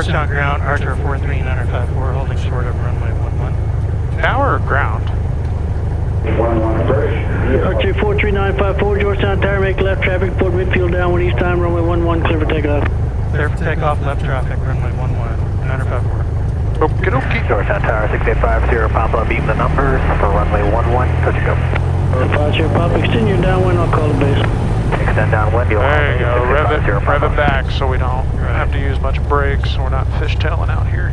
Georgetown ground, Archer 43954, holding short of runway 11. Tower or ground? Archer 43954, Georgetown Tower, make left traffic, report midfield downwind east time, runway 11, clear for takeoff. Clear for takeoff, left traffic, runway 11, 954. Okie dokie. Georgetown Tower 6850, Papa, beam the numbers for runway 11, touch and go. 50 Papa, extend your downwind, I'll call the base. Extend downwind, you'll There you go, rev it back so we don't Right. have to use much brakes and we're not fishtailing out here.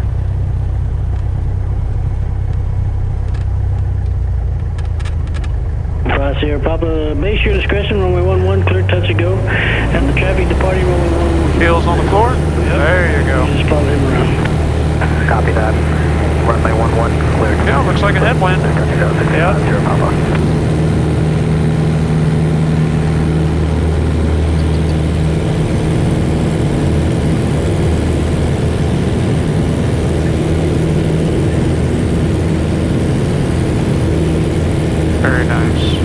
Sierra Papa, base your discretion, runway 11, clear, touch and go. And the traffic departing runway 11. Heels on the floor? Yep. There you go. Just follow him around. Copy that. Runway 11, clear. Yeah, looks like a headwind. Touch and go, 6850, Yeah. Papa. Very nice.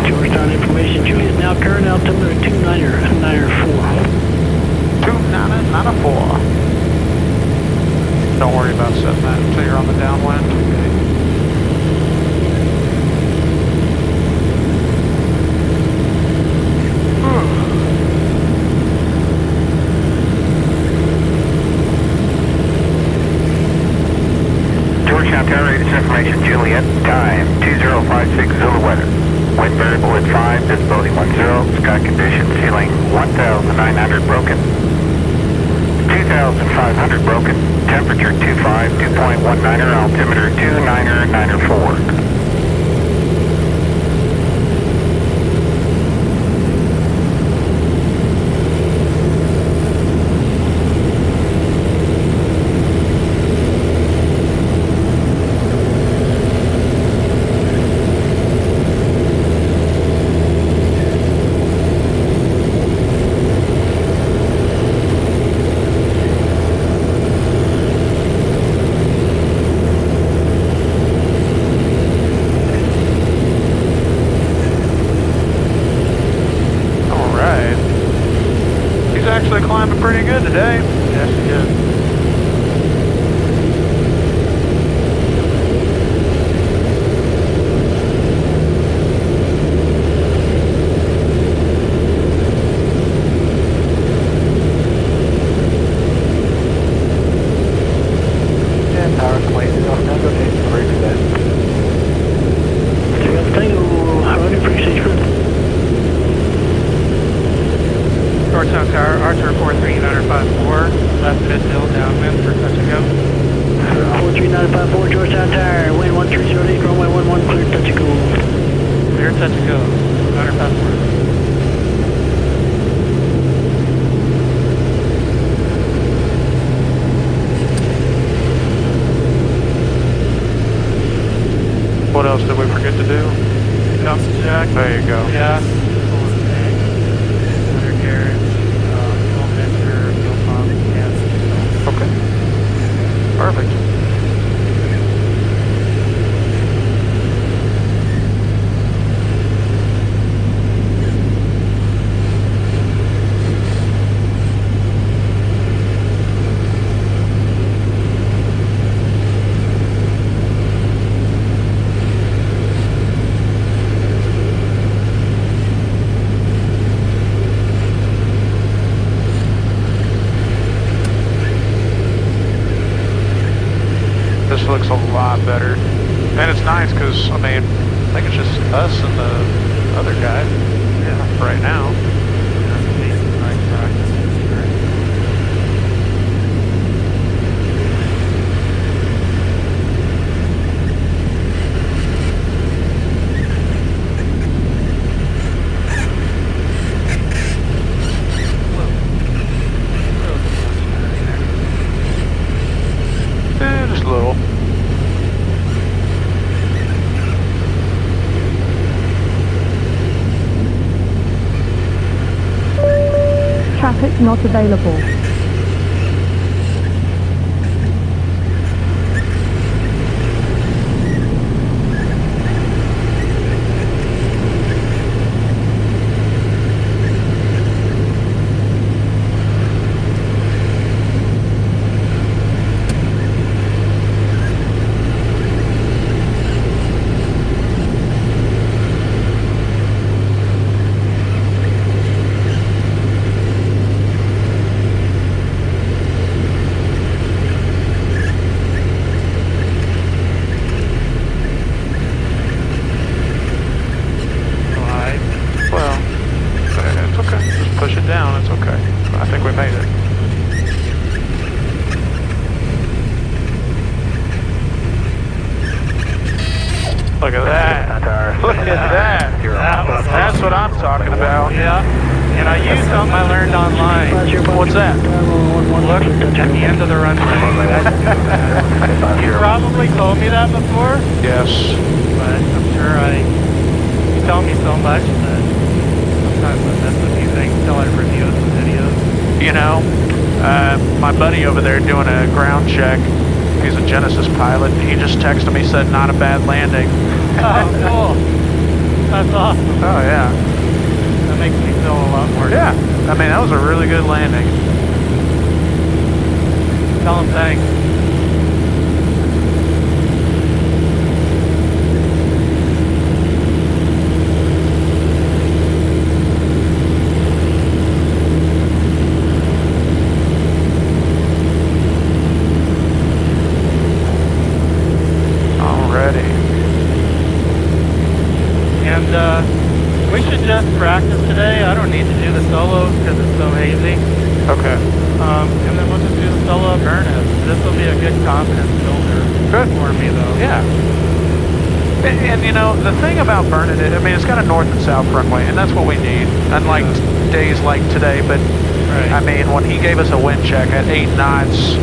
Georgetown information, Juliet now current altimeter 2994. 2994. Don't worry about setting that until you're on the downwind. Georgetown Tower, latest information, Juliet, time 2056 Zulu weather. Wind variable at 5, visibility 10, sky conditions, ceiling 1,900 broken, 2,500 broken, temperature 25, 2.19er, altimeter 2994. Actually climbing pretty good today. Yes, he is. Yeah, tower complete. Off now, go take the brakes for that. Tango, running for station. Georgetown Tower, Archer 43954, left midfield downwind for touch and go. 43954, Georgetown Tower, wind 1308, runway 11, clear, touch and go. Clear, touch and go, 954. What else did we forget to do? Dumps jack. There you go. Gas. Undercarriage. Fuel mixture, fuel pump, gas. Okay. Perfect. This looks a lot better. And it's nice because, I mean, I think it's just us and the other guy. Yeah. Right now. Just a little. Traffic not available. That's what I'm talking about. Yeah. And I used something I learned online. What's that? Look at the end of the runway. You probably told me that before, Yes. but I'm sure you tell me so much that sometimes I miss a few things until I review some videos. You know, my buddy over there doing a ground check, he's a Genesis pilot, he just texted me, said not a bad landing. Oh, cool. That's awesome. Oh, yeah. That makes me feel a lot more. Yeah, I mean, that was a really good landing. Tell him thanks. Alrighty. And we should just practice today. I don't need to do the solos because it's so hazy. Okay. And then we'll just do the solo up Ernest. This will be a good confidence builder for me, though. Yeah. And you know, the thing about Bernadette, I mean, it's got a north and south runway, and that's what we need, unlike days like today. But, I mean, when he gave us a wind check at 8 knots,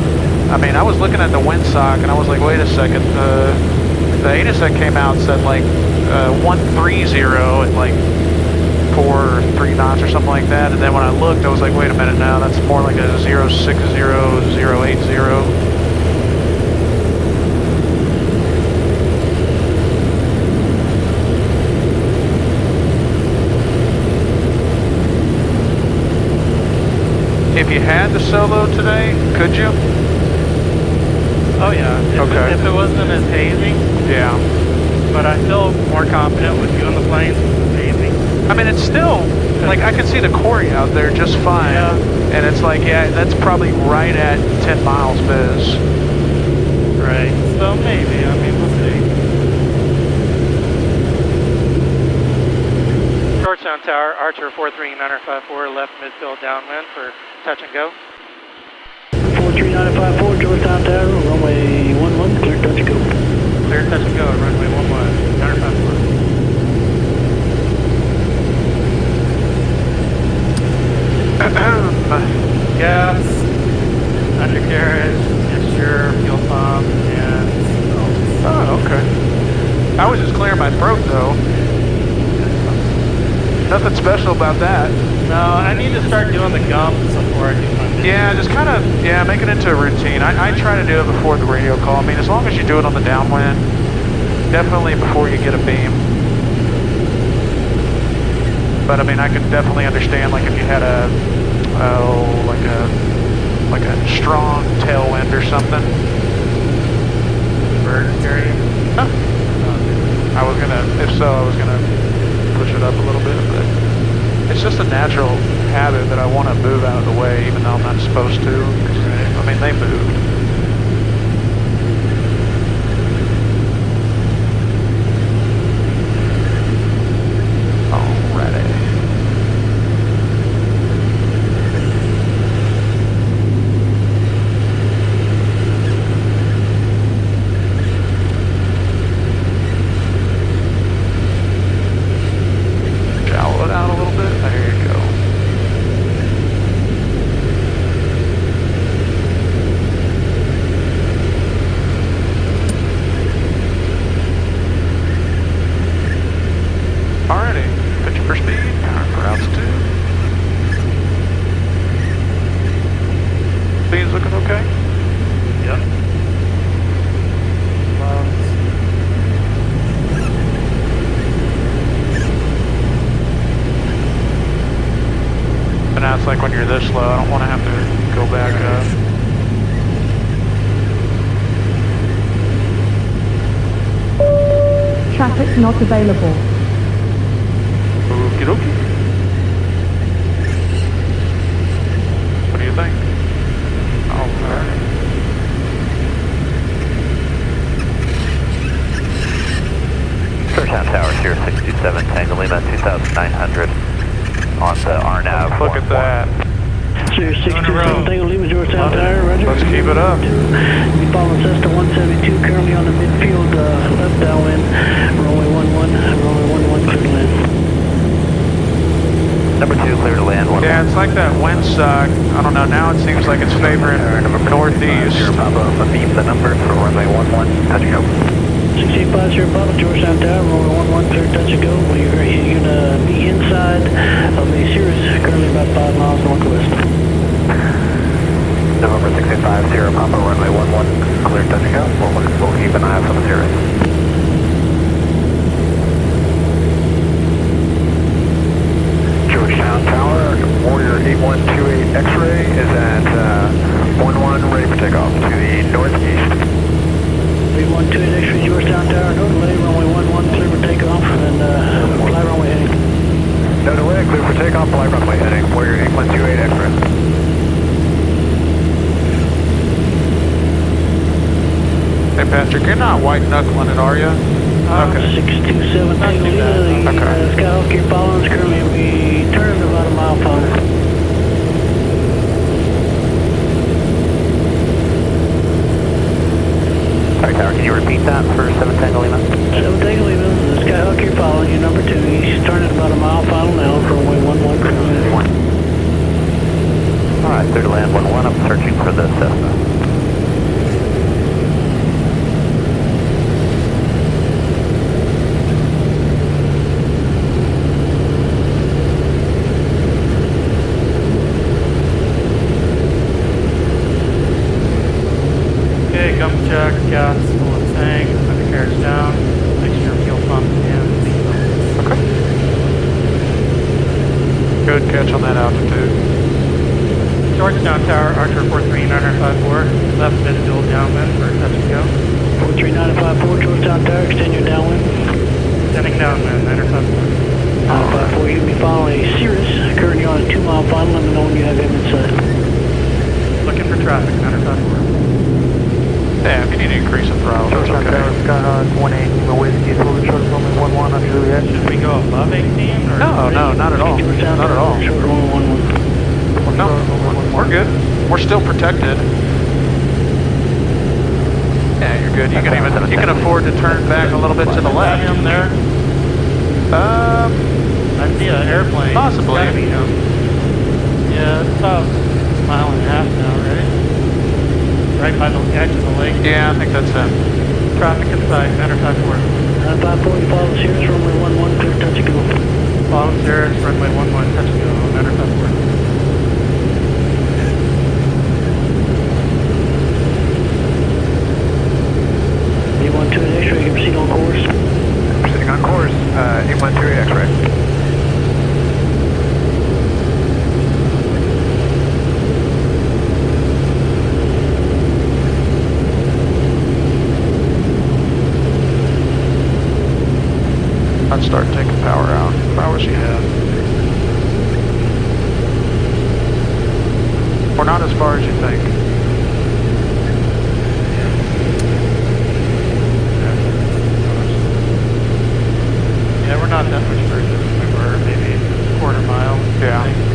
I mean, I was looking at the windsock, and I was like, wait a second, the ATIS that came out said, like, 130 at, like, 4 or 3 knots or something like that, and then when I looked, I was like, wait a minute now, that's more like a 060, 080. If you had the solo today, could you? Oh yeah. If it wasn't as hazy. Yeah. But I feel more confident with you on the planes. It's hazy. I mean, it's still, like, I can see the quarry out there just fine. Yeah. And it's like, yeah, that's probably right at 10 miles biz. Right. So maybe, I mean, we'll see. Georgetown Tower, Archer 43954, left midfield downwind for touch and go. 43954, Georgetown Tower, runway 11, clear touch and go. Clear touch and go, runway 11, 954. Gas, undercarriage, mixture, fuel pump, and... Oh, okay. I was just clearing my throat, though. Nothing special about that. No, I need to start doing the gums before I do my video. Yeah, just kind of, make it into a routine. I try to do it before the radio call. I mean, as long as you do it on the downwind, definitely before you get a beam. But I mean, I could definitely understand, like, if you had like a strong tailwind or something. Bird carrying? Huh? If so, I was gonna push it up a little bit, but it's just a natural habit that I want to move out of the way, even though I'm not supposed to. I mean, they moved. It's like when you're this low, I don't want to have to go back up. Traffic not available. Okie dokie. What do you think? Alright. Georgetown Tower, 0627, Tango Lima, 2900 on the RNAV. Look at that. 0627, Tango Lima, Georgetown Tower, roger. Let's keep it up. You following Cessna 172, currently on the midfield left downwind, runway 11, runway 11, Yeah, it's like that wind suck. I don't know, now it seems like it's favoring northeast. Papa, beep the number for runway 11, touch and go. 6850 Papa, Georgetown Tower, runway 11, clear touch and go. You're gonna be inside of a Cirrus, currently about 5 miles northwest. November 6850 Papa, runway 11, clear touch and go. We'll keep an eye out for the Cirrus. Georgetown Tower, Warrior 8128 X-ray is at 11, ready for takeoff to the northeast. 8128 X-ray, Georgetown Tower, no delay, runway 11, clear for takeoff, and fly runway heading. No delay, clear for takeoff, fly runway heading. Warrior 8128 X-ray. Hey Patrick, you're not white knuckling it, are you? Okay. 627 Tango Lima, the Skyhawk here following us, currently we turned about a mile farther. Sorry, Tower, can you repeat that for 7 Tango Lima? 7 Tango Lima, the Skyhawk here following you, number 2. He's turning about a mile final now for runway 11, currently. Alright, clear to land 11, I'm searching for the Cessna. Okay, gum check, gas full of tank, undercarriage down, make sure fuel pump and seatbelt. Okay. Good catch on that altitude. Georgetown Tower, Archer 43954, left mid dual downwind for touch and go. 43954 Georgetown Tower, extend your downwind. Extending downwind, 954. 954, you'll be following a Cirrus, currently on a 2 mile final, let me know when you have him inside. Looking for traffic, 954. Damn, you need to increase the throttle. That's Georgetown okay. Tower, Skyhawk 18, the whiskey, full short runway 11 on Juliet. Should we go above 18 or? No, not at all. Georgetown Not at all. Tower, short runway 11. No, we're good. We're still protected. Yeah, you're good. You can afford to turn back a little bit to the left. Him there? I see an airplane. Possibly. It's gotta be him. Yeah, it's about a mile and a half now, right? Right by the edge of the lake. Yeah, I think that's it. Traffic inside, 954. 954, you follow Cirrus, runway 11, clear touch and go. Follow Cirrus, runway 11, touch and go, 954. X-ray, you can proceed on course. Proceeding on course, 812 X-ray. I'd start taking power out if I was you. We're not as far as you think. Yeah, we're not that much further than we were, maybe a quarter mile. Yeah. I think.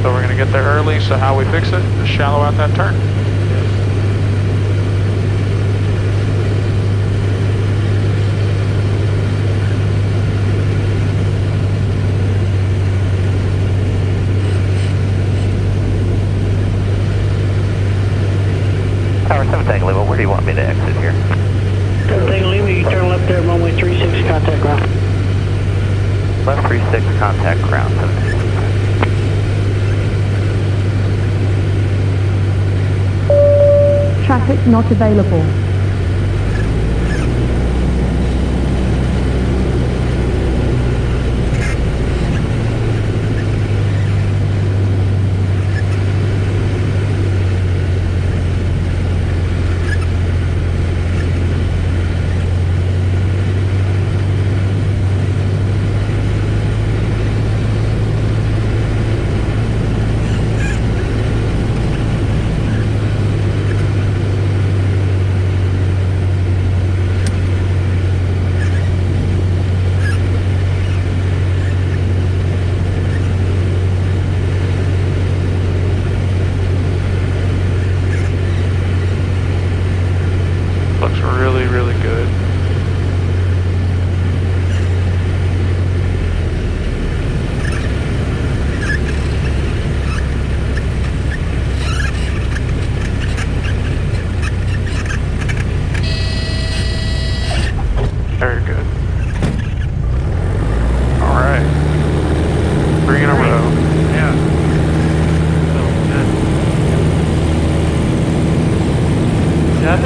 So we're going to get there early, so how we fix it? Just shallow out that turn. Tower 7 Tango Lima, where do you want me to exit here? 7 Tango Lima, you turn left there, runway 36, contact ground. Left 36, contact ground. 7 Tango Lima. Traffic not available.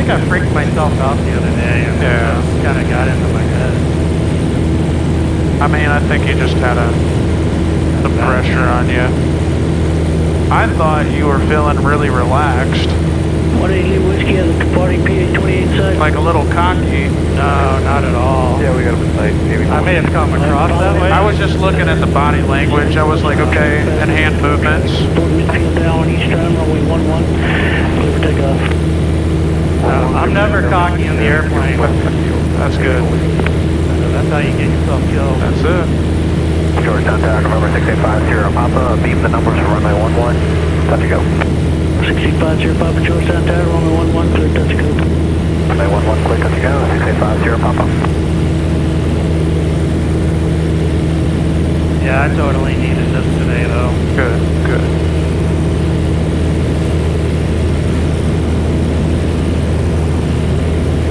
think I freaked myself out the other day, and Yeah. it kind of got into my head. I mean, I think you just had the pressure on you. I thought you were feeling really relaxed. 180 whiskey has a party PA-28 inside. Like a little cocky. No, not at all. Yeah, we got him inside. I may have come across that way. I was just looking at the body language. I was like, okay, and hand movements. Port midfield down on each time, runway 11, clear for takeoff. I'm never cocky in the airplane. That's good. That's how you get yourself killed. That's it. Georgetown Tower, November 6850 Papa, beam the numbers for runway 11, touch and go. 6850 Papa, Georgetown Tower, runway 11, clear touch and go. Runway 11, clear touch and go, 6850 Papa. Yeah, I totally needed this today, though. Good, good.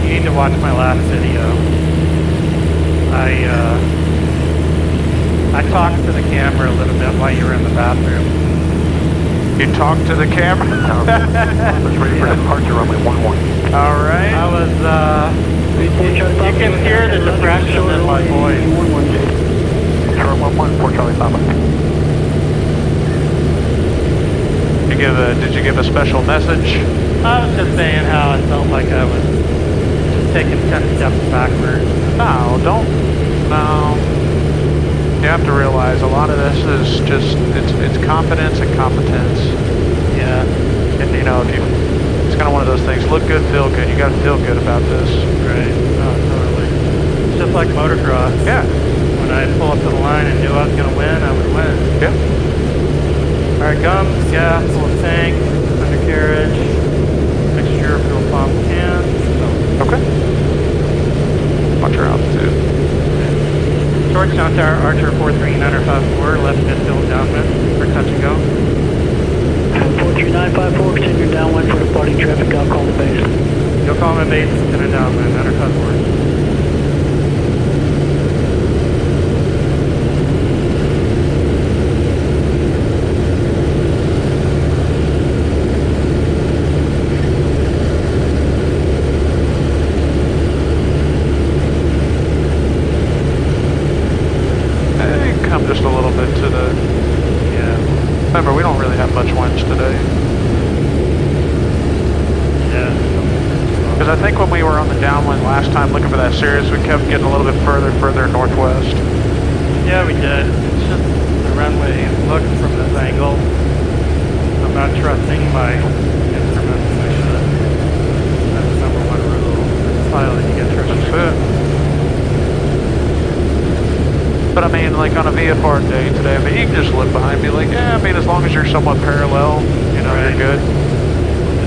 You need to watch my last video. I talked to the camera a little bit while you were in the bathroom. You talked to the camera? Let's ready for departure, runway 11. All right. I was, you can hear the depression in my voice. Short 11, Fort Charlie Papa. Did you give a special message? I was just saying how I felt like I was just taking 10 steps backwards. No, no. You have to realize a lot of this is just, it's confidence and competence. Yeah. And you know, it's kind of one of those things, look good, feel good. You got to feel good about this. Right. No, totally. It's just like motocross. Yeah. When I pull up to the line and knew I was going to win, I would win. Yeah. All right, gums, gas, full tank, undercarriage, mixture, fuel pump, cans. Okay. Watch your altitude. Georgetown Tower, Archer 43954, left midfield downwind for touch and go. 43954, continue downwind for departing traffic, I'll call the base. You'll call my base, continue downwind, 954. Just a little bit to the, remember we don't really have much winds today. Yeah. Because I think when we were on the downwind last time looking for that Sirius, we kept getting a little bit further northwest. Yeah, we did. It's just the runway look from this angle. I'm not trusting my instruments. I should. That's the number one rule. As a pilot, you get trusted. That's it. But I mean, like on a VFR day today, I mean, you can just look behind and be like, yeah, I mean, as long as you're somewhat parallel, you know, right. You're good.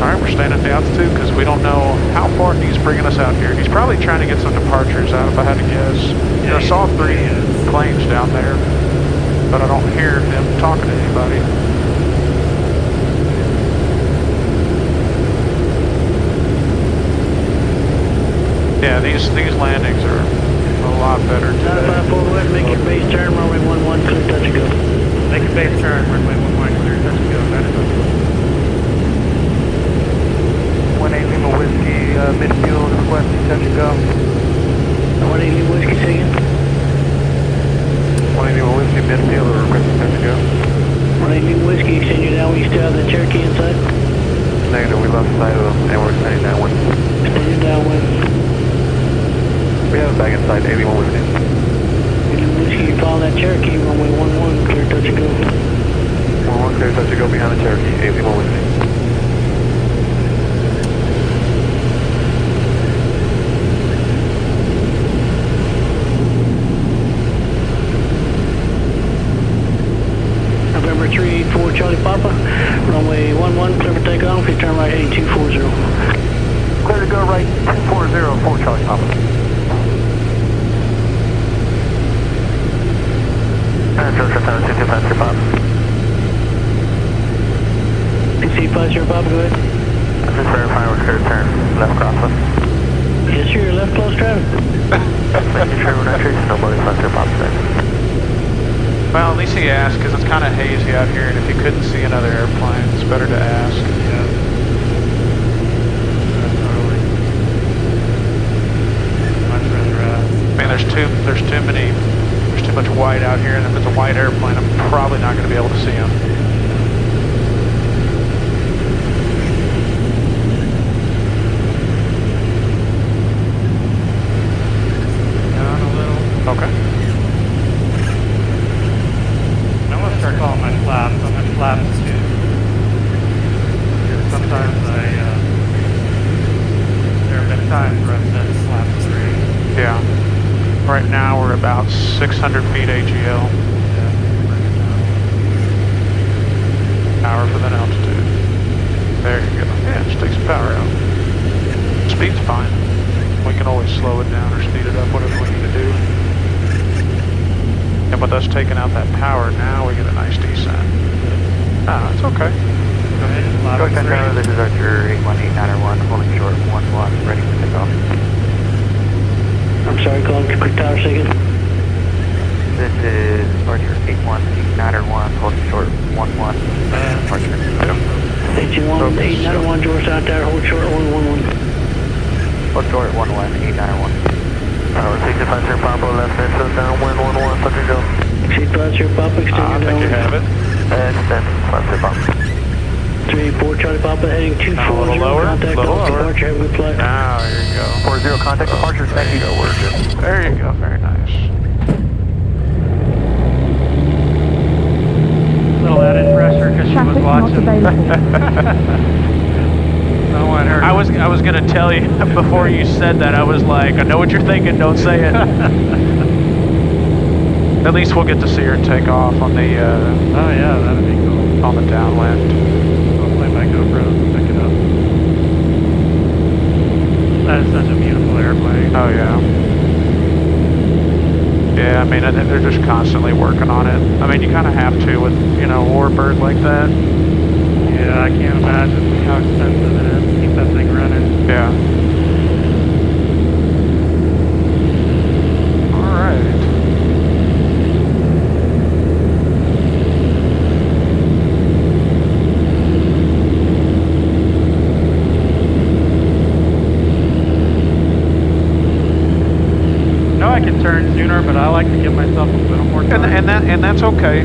All right, we're staying at the altitude because we don't know how far he's bringing us out here. He's probably trying to get some departures out, if I had to guess. Yeah, I saw 3 planes down there, but I don't hear him talking to anybody. Yeah, these landings are a lot better today. 954 west, make your base turn, runway 11, clear touch and go. Make a base turn, runway 11, clear touch and go. 180 Lima Whiskey, midfield, requesting touch and go. 180 whiskey, say again. 180 Lima Whiskey, midfield, requesting touch and go. 180 whiskey, extend you down, we still have the Cherokee inside. Negative, we lost sight of them, and we're extending downwind. Extend you downwind. We have it back inside 81 Whiskey. 81 whiskey, you follow that Cherokee, runway 11, clear touch and go. 11 clear touch to go behind the Cherokee, 81 Whiskey. November 384 Charlie Papa, runway 11, clear for takeoff, please turn right 8240. Clear to go right 240 for Charlie Papa. Georgia Town 225 Papa. PC 50 Papa, go ahead. Just verifying we're clear to turn left crosswind. Yes sir, you're left close traffic. Making sure we're not chasing nobody 50 Papa today. Well, at least he asked because it's kind of hazy out here, and if you couldn't see another airplane, it's better to ask. Yeah. Totally. sometimes there have been times where I've been slapped three. Yeah. Right now we're about 600 feet AGL. Yeah, bring it down. Power for that altitude. There you go. Yeah, just take some power out. Speed's fine. We can always slow it down or speed it up, whatever we need to do. And with us taking out that power, now we get a nice descent. Ah, it's okay. Go ahead and Go ahead, Center, this is Archer 81891, holding short 11, ready for takeoff. I'm sorry, call him quick tower second. This is Archer 81891, holding short 11, Archer. 891, Georgetown Tower, hold short 111. Hold short 11891. Tower 65 Papa, left distance down, wind 11, Thunder go. 65 Papa, extend I your think you down. have it. Extend, left Papa. 34 Charlie Papa, heading Now a little 240, lower, contact little off lower. departure, have a good flight. Now, there you go. 40 contact departure, thank you. There you go, very nice. A little added pressure because she was Traffic not watching. available. I want her. I was gonna tell you before you said that. I was like, I know what you're thinking. Don't say it. At least we'll get to see her take off on the Oh yeah, that'd be cool. on the downwind. I'll play my GoPro and pick it up. That is such a beautiful airplane. Oh yeah. Yeah, I mean they're just constantly working on it. I mean you kind of have to with a warbird like that. Yeah, I can't imagine how expensive it is to keep that thing running. Yeah. All right. I know I can turn sooner, but I like to give myself a little more time. And that's okay.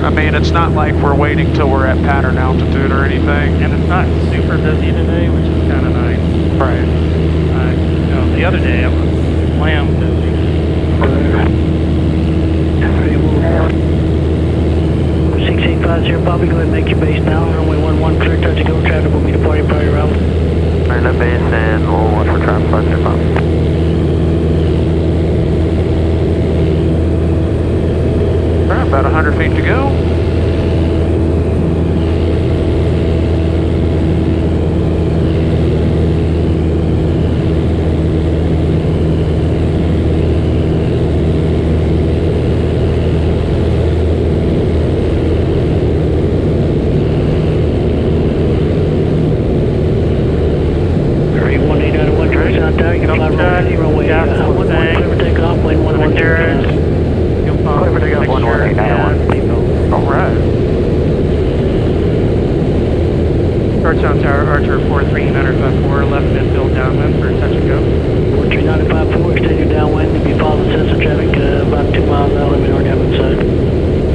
I mean it's not like we're waiting till we're at pattern altitude or anything. And it's not super busy today, which is kind of nice. Right. The other day I was slammed busy. 6850 Papa, go ahead and make your base now. Runway 11, clear touch and go. Traffic will be departing prior route. Turn the base and we'll watch for traffic, Thunder Papa. All right, about 100 feet to go. Georgetown Tower, Archer 43954, left midfield downwind for touch and go. 43954, extend your downwind. If you follow the sensor traffic, about 2 miles out, let me know on the other side.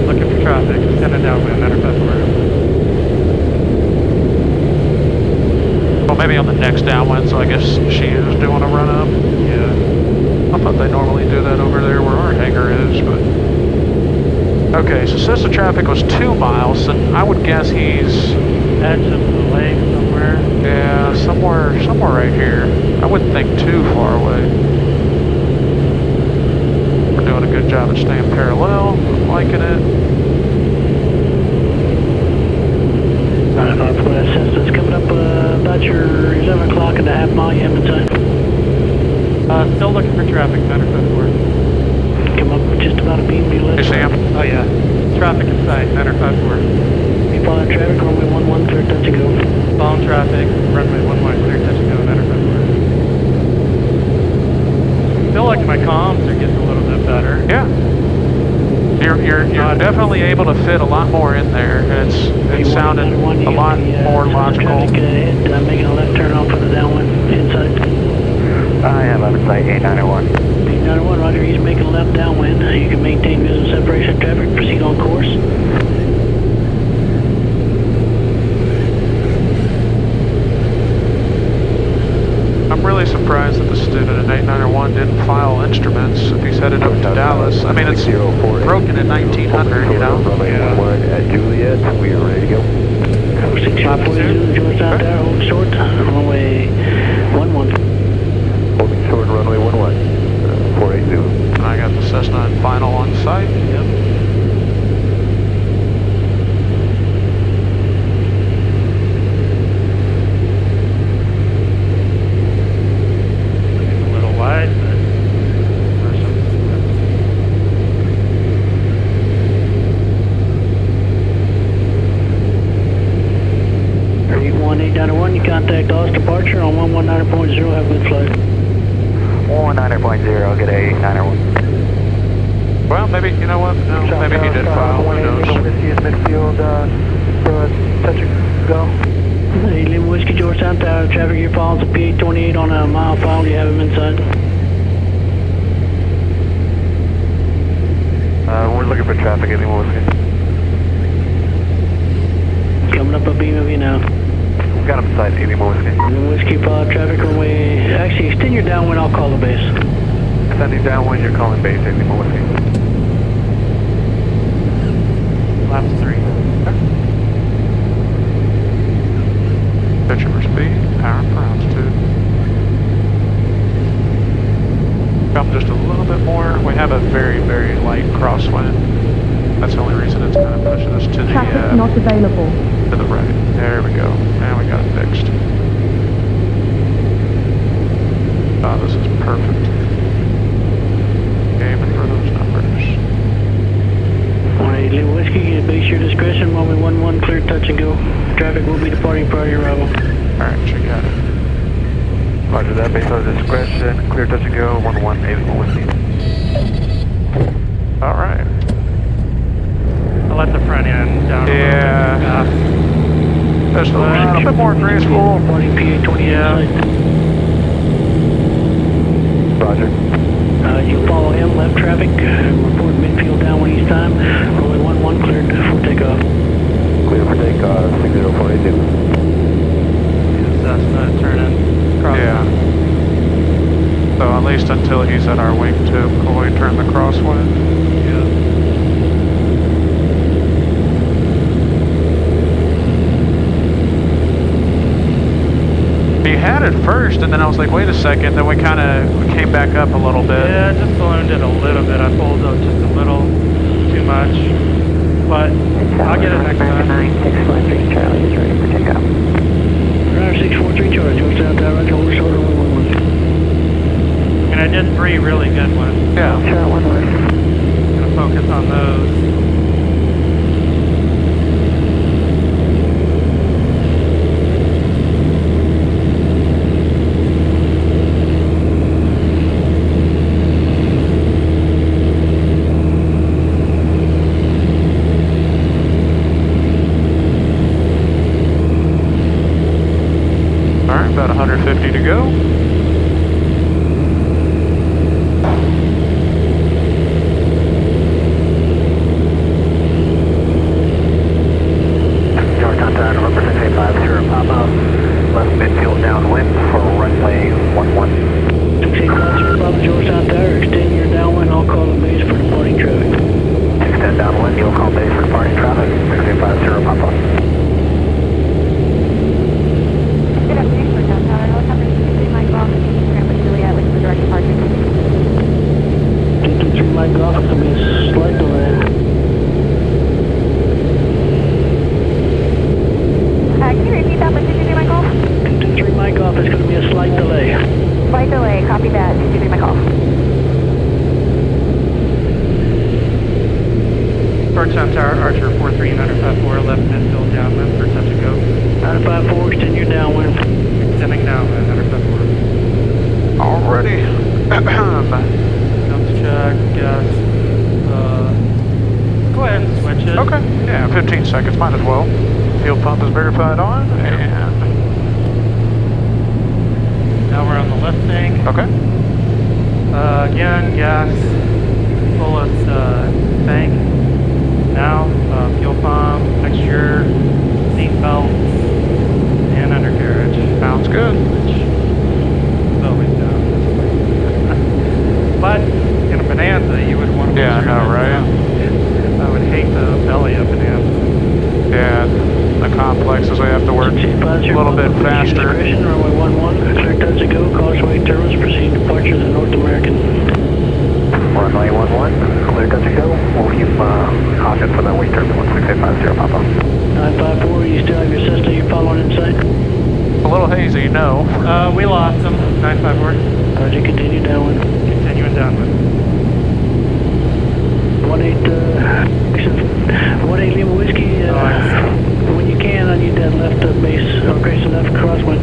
Looking for traffic, extended downwind, 954. Well, maybe on the next downwind, so I guess she is doing a run up. Yeah. I thought they normally do that over there where our hangar is, but... Okay, so Cessna traffic was 2 miles, and I would guess he's... Edge of the lake somewhere. Yeah, somewhere right here. I wouldn't think too far away. We're doing a good job at staying parallel. I'm liking it. 954, Cessna's coming up about your 11 o'clock and a half mile, you have the time. Still looking for traffic, 954. Come up just about a beam to your Hey, left. Sam. Oh yeah, traffic in sight, 954. You follow traffic, runway 11, clear touch and go. Following traffic, runway 11, clear touch and go, 954. Feel like my comms are getting a little bit better. Yeah. You're definitely able to fit a lot more in there. It sounded a lot more logical. Making a left turn off for the downwind inside. I have on site 891. 891, roger, he's making a left downwind. You can maintain visual separation of traffic, proceed on course. I'm really surprised that the student at 891 didn't file instruments if he's headed up to Dallas. I mean, it's broken in 1900, Runway 11 at Juliet, we are ready to go. 640 Georgetown 18 down to 1, you contact Austin departure on 119.0, have a good flight. 190.0, get a 891. Well, maybe, you know what? No, maybe he did file. Who knows? Whiskey is midfield, touch and go. Hey, Lima Whiskey, Georgetown Tower, traffic here follows the P828 on a mile file, you have him inside. We're looking for traffic, any more whiskey? Coming up a beam of you now. We got him inside, any more whiskey? Lima Whiskey, follow traffic runway, actually extend your downwind, I'll call the base. Sending downwind, you're calling base, any more whiskey? Left 3. Pitcher for speed, power per altitude. Come just a little bit more. We have a very, very light crosswind. That's the only reason it's kind of pushing us to Traffic not available. the right. There we go. Now we got it fixed. Oh, this is perfect. Aiming for those numbers. Alright, Lima Whiskey, base your discretion, runway 11, clear touch and go. Traffic will be departing prior to your arrival. Alright, you got it. Roger that, base on discretion, clear touch and go, 118, whiskey. Alright. I'll let the front end down. Yeah. Just a little bit more graceful. Departing P828 inside. Roger. You follow him, left traffic, report midfield downwind east time, runway 11, cleared for takeoff. Clear for takeoff, 60482. Cessna turning across. Yeah. So at least until he's at our wingtip, before we turn the crosswind. Yeah. He had it first, and then I was like, wait a second. Then we kind of came back up a little bit. Yeah, just ballooned it a little bit. I pulled up just a little too much. But I'll get it next time. 643 Charlie is ready for takeoff. Driver 643 Charlie, Georgetown Tower, right over shoulder 111. And I did 3 really good ones. Yeah. Sure, 1 more. Gonna focus on those. All right, about 150 to go. Georgetown Tower, November 6850, Papa. Left midfield downwind for runway 11. 685 Papa, Georgetown Tower, extend your downwind, I'll call the base for departing traffic. 610 downwind, you'll call base for departing traffic, 6850, Papa. Good afternoon, Georgetown Tower. Helicopter 223 Mike Golf, Grandpa Juliet, looking for direct departure. 223 Mike Golf, it's going to be a slight delay. Can you repeat that, what 223 Mike Golf? 223 Mike Golf, it's going to be a slight delay. Flight delay, copy that, 223 Mike Golf. Georgetown Tower, Archer 43954, left midfield downwind for touch and go. 954, extend your downwind. Extending downwind, 954. Already. Dumps check, gas. Go ahead and switch it. Okay. Yeah, 15 seconds, might as well. Fuel pump is verified on, and Now we're on the lifting. okay. Again, gas. Full its tank. Now, fuel pump, mixture, seat belts, and undercarriage. Sounds good. Which is always down. But in a Bonanza, you would want to. Yeah, I know, right? I would hate the belly of Bonanza. Yeah, the complexes we have to work a little bit faster. Runway 11, clear touch to go, causeway terminals, proceed departure to North American. Runway 11, clear touch and go. We'll keep caution for that wing turbulence, 6850, Papa. 954, you still have your Cessna you're following inside? A little hazy, no. We lost them. 954. Roger, continue downwind. Continuing downwind. 18 Lima Whiskey, when you can, I need that left base, okay, so left crosswind.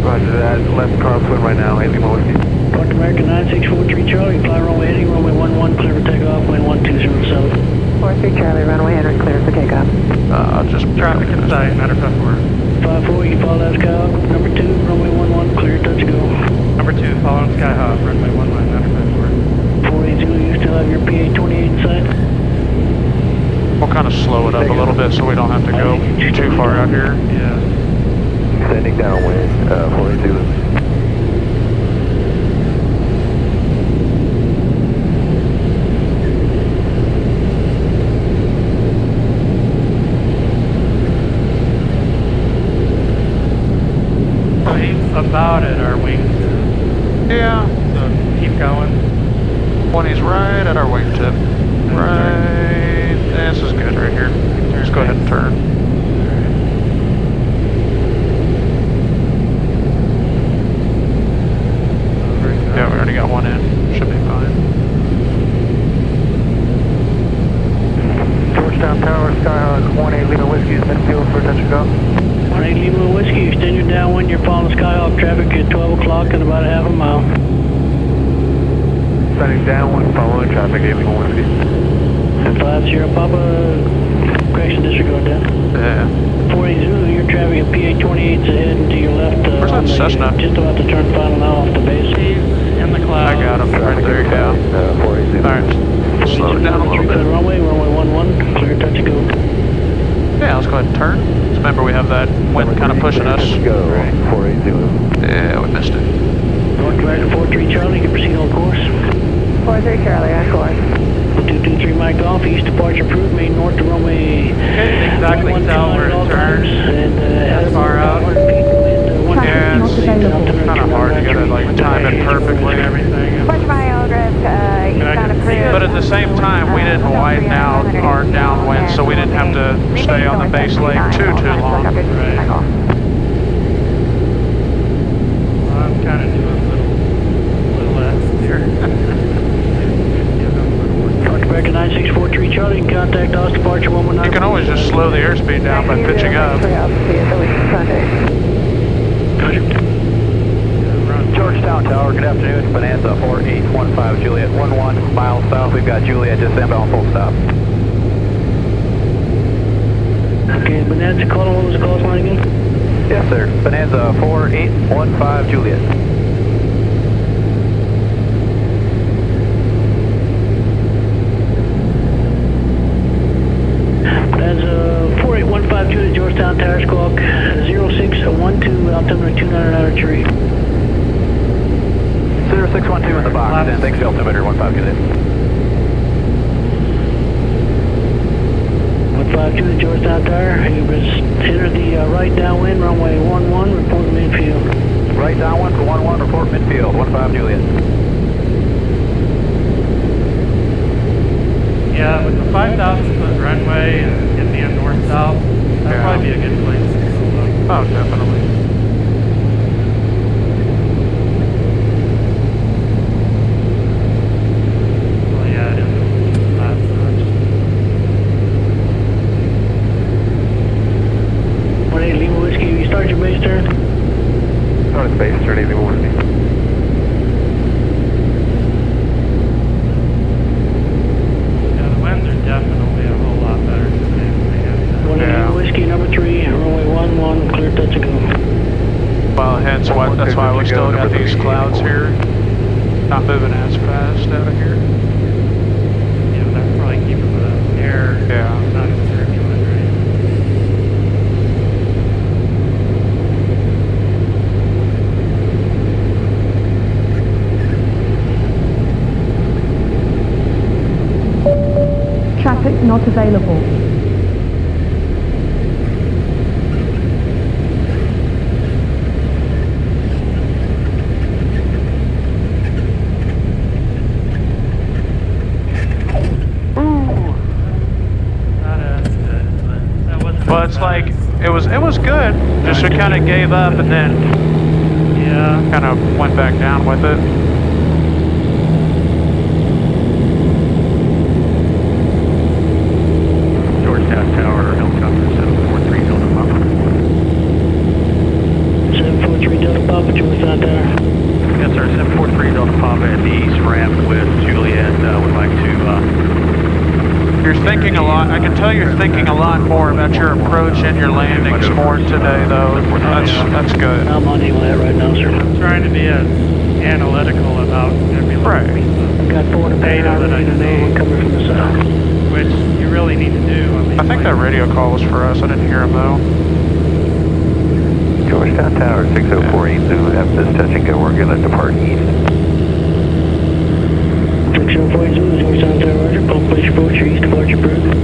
Roger that, left crosswind right now, 8 Lima Whiskey. North American 9643 Charlie, fly runway heading, runway 11, clear for takeoff, wind 120 south. 43 Charlie, runway heading, clear for takeoff. Just Traffic in sight, manifest forward. 54, you can follow that Skyhawk. Number 2, runway 11, clear, touch and go. Number 2, following Skyhawk, runway 11, manifest forward. 480, you still have your PA-28 in sight? We'll kind of slow it up a little bit so we don't have to go too far out here. Yeah. Extending downwind, 480. So he's about at our wingtip. Yeah, So keep going. when he's right at our wingtip. Right, this is good right here. Just go ahead and turn. Yeah, we already got one in. Should be fine. Georgetown Tower, Skyhawk, 18 Lima Whiskey, midfield for touch and go. 18 Lima Whiskey, extend your downwind, you're following Skyhawk traffic at 12 o'clock in about a half a mile. Sending downwind, following traffic, 8 Lima Whiskey. 5 Sierra Papa, correction disregard that. Yeah. 480, your traffic at PA-28's ahead and to your left. Where's that Cessna? Just about to turn final now off the base. He's in the clouds. I got him right there. Yeah. 480. Alright. Slow it down a little bit. Runway 11, clear, touch and go. Yeah, let's go ahead and turn. Just remember we have that wind kind of pushing us. Go, 480. Yeah, we missed it. North American 43 Charlie, you can proceed on course. 43 Charlie, on course. 223 Mike Golf, east departure approved, main north to runway. Can't exactly tell where to turn. That far out. Traffic not available. Kind of hard to get it like time it perfectly and everything. 20 mile drift, eastbound approved. But at the same time, we didn't widen out our downwind, so we didn't have to stay on the base leg too long. Right. I'm kind of doing a little less here. North American 9643 Charlie, you can contact us, departure 119. You can always just slow the airspeed down by pitching up. Georgetown Tower, good afternoon. Bonanza 4815 Juliet 11 miles south. We've got Juliet just inbound full stop. Okay, Bonanza, call, what was the call sign again? Yes, sir. Bonanza 4815 Juliet. Bonanza 4815 Juliet, Georgetown Tower, squawk 0612, altimeter 29 out of tree. 0612 in the box, and thanks, altimeter 15 Juliet. 15 Juliet, Georgetown Tower, you just enter the right downwind, runway 11, report midfield. Right downwind for 11, report midfield, 15 Juliet. Yeah, with the 5,000 foot runway and it being north-south, that'd probably be a good place to go. Oh, definitely. Well, yeah, it isn't that much. 18 Lima Whiskey, you start your base turn. Start at base, turn 8 Lima Whiskey. Yeah, the winds are definitely a whole lot better today than they have been. 18 Yeah. Lima Whiskey, number 3, runway 11, clear, touch and go. Well, hence why, that's why we still got these clouds here. Not moving as fast out of here. Yeah, but that's probably keeping the air not as turbulent, right? Traffic not available. Not as good, but that wasn't. Well, as it's bad like, as- it was good, just it kind of gave up and then Yeah. kind of went back down with it. Georgetown Tower, helicopter 743 Hilton Papa. Georgetown Tower. Yes, sir. 743 Delta Papa at the east ramp with Juliet. Would like to. You're thinking a lot. I can tell you're thinking a lot more about your approach and your landings more today, though. That's good. I'm on that right now, sir. I'm trying to be as analytical about every little Right. piece of Got 4 to pay data that I see, coming from the south. which you really need to do. I think that radio call was for us. I didn't hear him, though. Georgetown Tower, 6048 Zulu, after this touch and go, we're going to depart east. 6048 Zulu, Georgetown Tower, roger. Pump place approach, your east departure approved.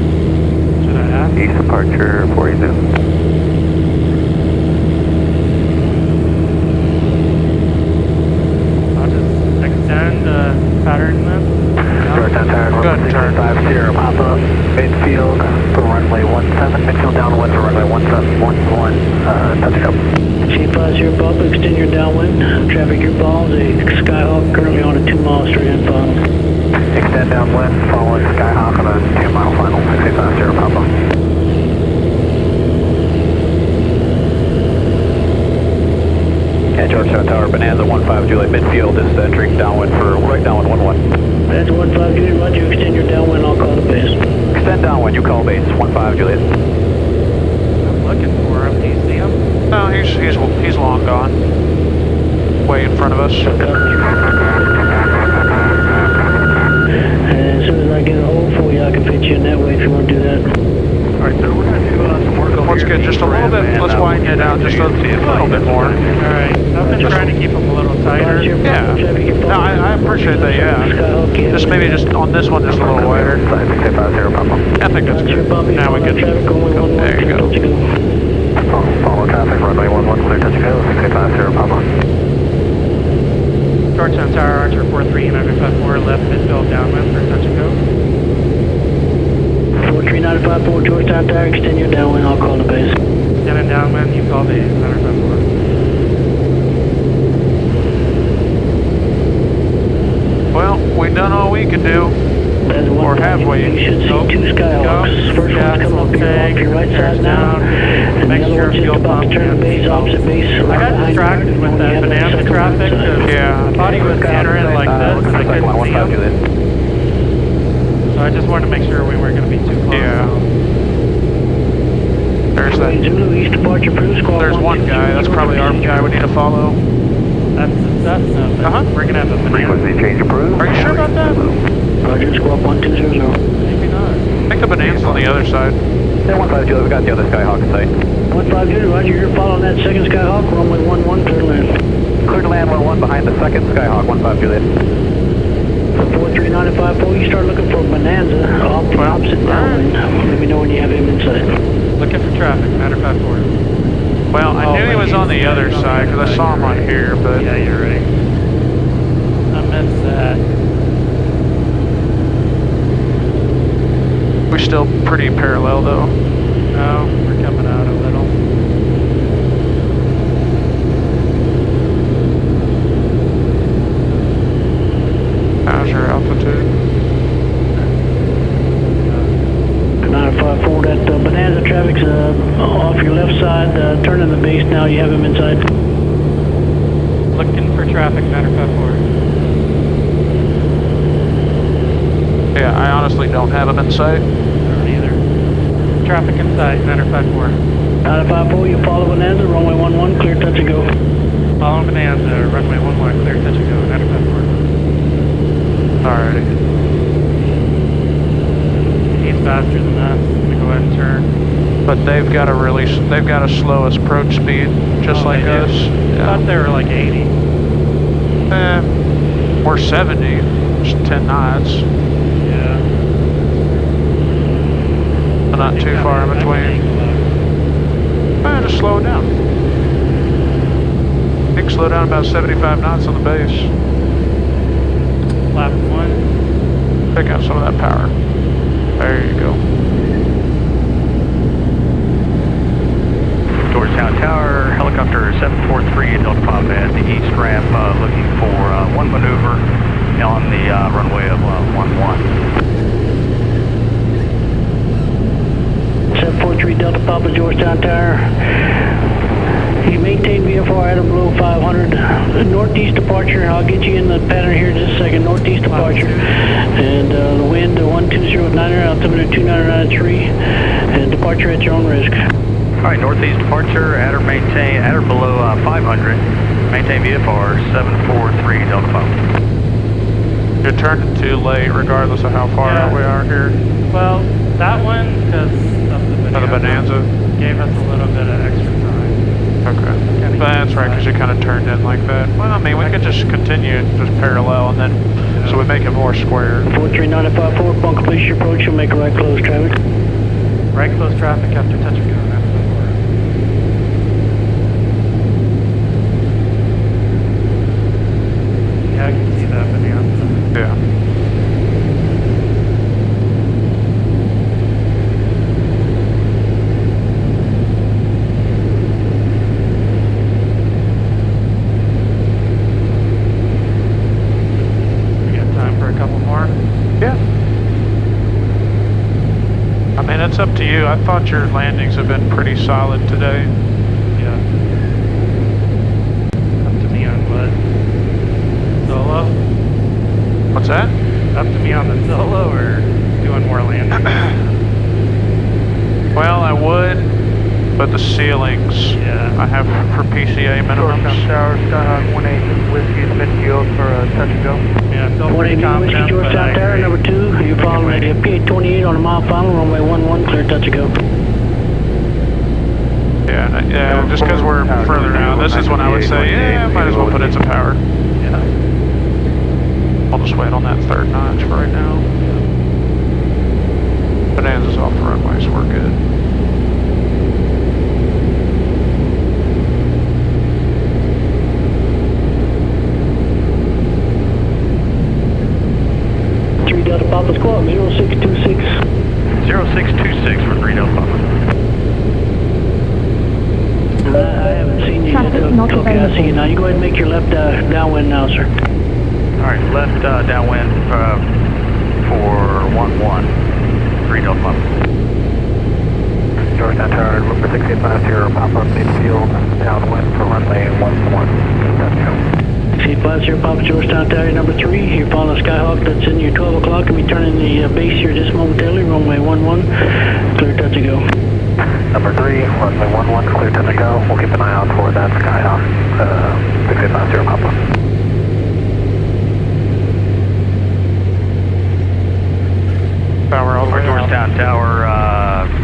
Should I ask? East departure, 40 Zulu. I'll just extend pattern then. Georgetown Tower, Good turn. 50, Papa, midfield for runway 17, midfield downwind for runway 1711, touch and go. C50 Papa, extend your downwind. Traffic your balls, a Skyhawk currently on a 2-mile straight-in final. Extend downwind, following Skyhawk on a 2-mile final, 650 Papa. Yeah, Georgetown Tower, Bonanza 15 Juliet midfield is entering downwind for right downwind 11. That's 15 Juliet, roger. Extend your downwind, I'll call the base. Extend downwind, you call base 15 Juliet. I'm looking for him. Do you see him? No, he's long gone. Way in front of us. And as soon as I get a hold for you, I can fit you in that way if you want to do that. Alright, so we're going to do some work over Let's here. get just a little bit, let's widen it out just a little bit more. Alright, I've been trying to keep him a little tighter. Yeah. No, I appreciate that, yeah. Just maybe just on this one, just a little wider. 650 Papa. I think that's good. Now we can, there you go. Follow traffic, runway 11, clear touch and go, 650 Papa. Georgetown Tower, Archer 43, 954, left midfield downwind for touch and go. 43954 Georgetown Tower, extend your downwind, I'll call the base. Extending downwind, you call base, 954. Well, we done all we could do. That's one Or have we? You should see Nope. 2 Skyhawks. First Gas one's coming will up here off your right side now. And the Make other sure one's just fuel about to pump turn the base, is- opposite base. I got distracted with that Bonanza traffic. Yeah. I thought he was entering like this, and I couldn't see him. So I just wanted to make sure we weren't going to be too close. Yeah. There's that. Zulu, east departure approved, squawk There's one guy. That's probably our guy we need to follow. That's but Uh-huh. we're going to have a Bonanza. Frequency change approved. Are you sure about that? Roger, squawk 1200. Maybe not. I think the Bonanza's on the other side. Yeah, 15 Juliet, we got the other Skyhawk in sight. 15 Juliet, roger, you're following that second Skyhawk, runway 11, clear to land. Clear to land 11 behind the second Skyhawk, 15 Juliet. For 43954, you start looking for Bonanza, opposite downwind. Let me know when you have him in sight. Looking for traffic, 954. Well, I knew he was on the other side because I saw him on here, but Yeah, you're right. I missed that. we're still pretty parallel though. No, we're coming out a little. How's your altitude? 954, that Bonanza traffic's off your left side, turning the base now, you have him inside. Looking for traffic, 954. Yeah, I honestly don't have him in sight. I don't either. Traffic in sight, 954. 954, you follow Bonanza, runway 11, clear touch and go. Following Bonanza, runway 11, clear touch and go, 954. Alrighty. He's faster than us. I'm gonna go ahead and turn. But they've got a slow approach speed, just Oh, like they do? us. I thought Yeah. they were like 80. We're 70, just 10 knots. Yeah. But not too far in between. Just slow it down. You can slow down about 75 knots on the base. Lap 1. Pick up some of that power. There you go. Georgetown Tower, helicopter 743 Delta Papa at the east ramp, looking for one maneuver on the runway of 11. 743 Delta Papa, Georgetown Tower. You maintain VFR at or below 500. 200, northeast departure. I'll get you in the pattern here in just a second. Northeast departure. And the wind 120 altimeter 2993, and departure at your own risk. All right, northeast departure, at or below 500. Maintain VFR 743 Delta Papa. You're turning too late regardless of how far out we are here. Well, that one, because of the Bonanza, gave us a little bit of extra time. Okay. But that's right, because you kind of turned in like that. Well, I mean, we could just continue just parallel, and then, so we make it more square. 43954, upon completion approach, you'll make a right close traffic. Right close traffic after touch and go. That's the word. Yeah, I can see that Bonanza. Yeah. We got time for a couple more? Yeah. I mean, it's up to you. I thought your landings have been pretty solid today. Yeah. Up to me on what? Solo? What's that? Up to me on the solo or doing more landing? Well, I would, but the ceilings I have for PCA minimums. Tower, Skyhawk 18 Whiskey midfield for a touch and go. Yeah, feel pretty 180 Whiskey, confident, George but South I Tower, agree. number 2. You're following the PA28 on a mile final, runway 11, clear touch and go. Yeah, just because we're further out. This is when I would say, yeah, might as well put in some power. Yeah. I'll just wait on that third notch for right now. Bonanza's off the runway, so we're good. Delta Papa Squad, 0626. 0626 for 3 Delta Papa. I haven't seen you yet. Traffic not Okay, I see you available. now. You go ahead and make your left downwind now, sir. All right, left downwind for 11, 3 Delta Papa. Georgetown Tower, number 6850, Papa midfield, downwind for runway 11, touch and go. 6850 Papa Georgetown Tower, number 3. You're following Skyhawk. That's in your 12 o'clock. I'll be turning the base here just momentarily. Runway 11, clear touch and go. Number 3, runway 11, clear touch and go. We'll keep an eye out for that Skyhawk 6850 Papa. Power all the way out. Georgetown Tower,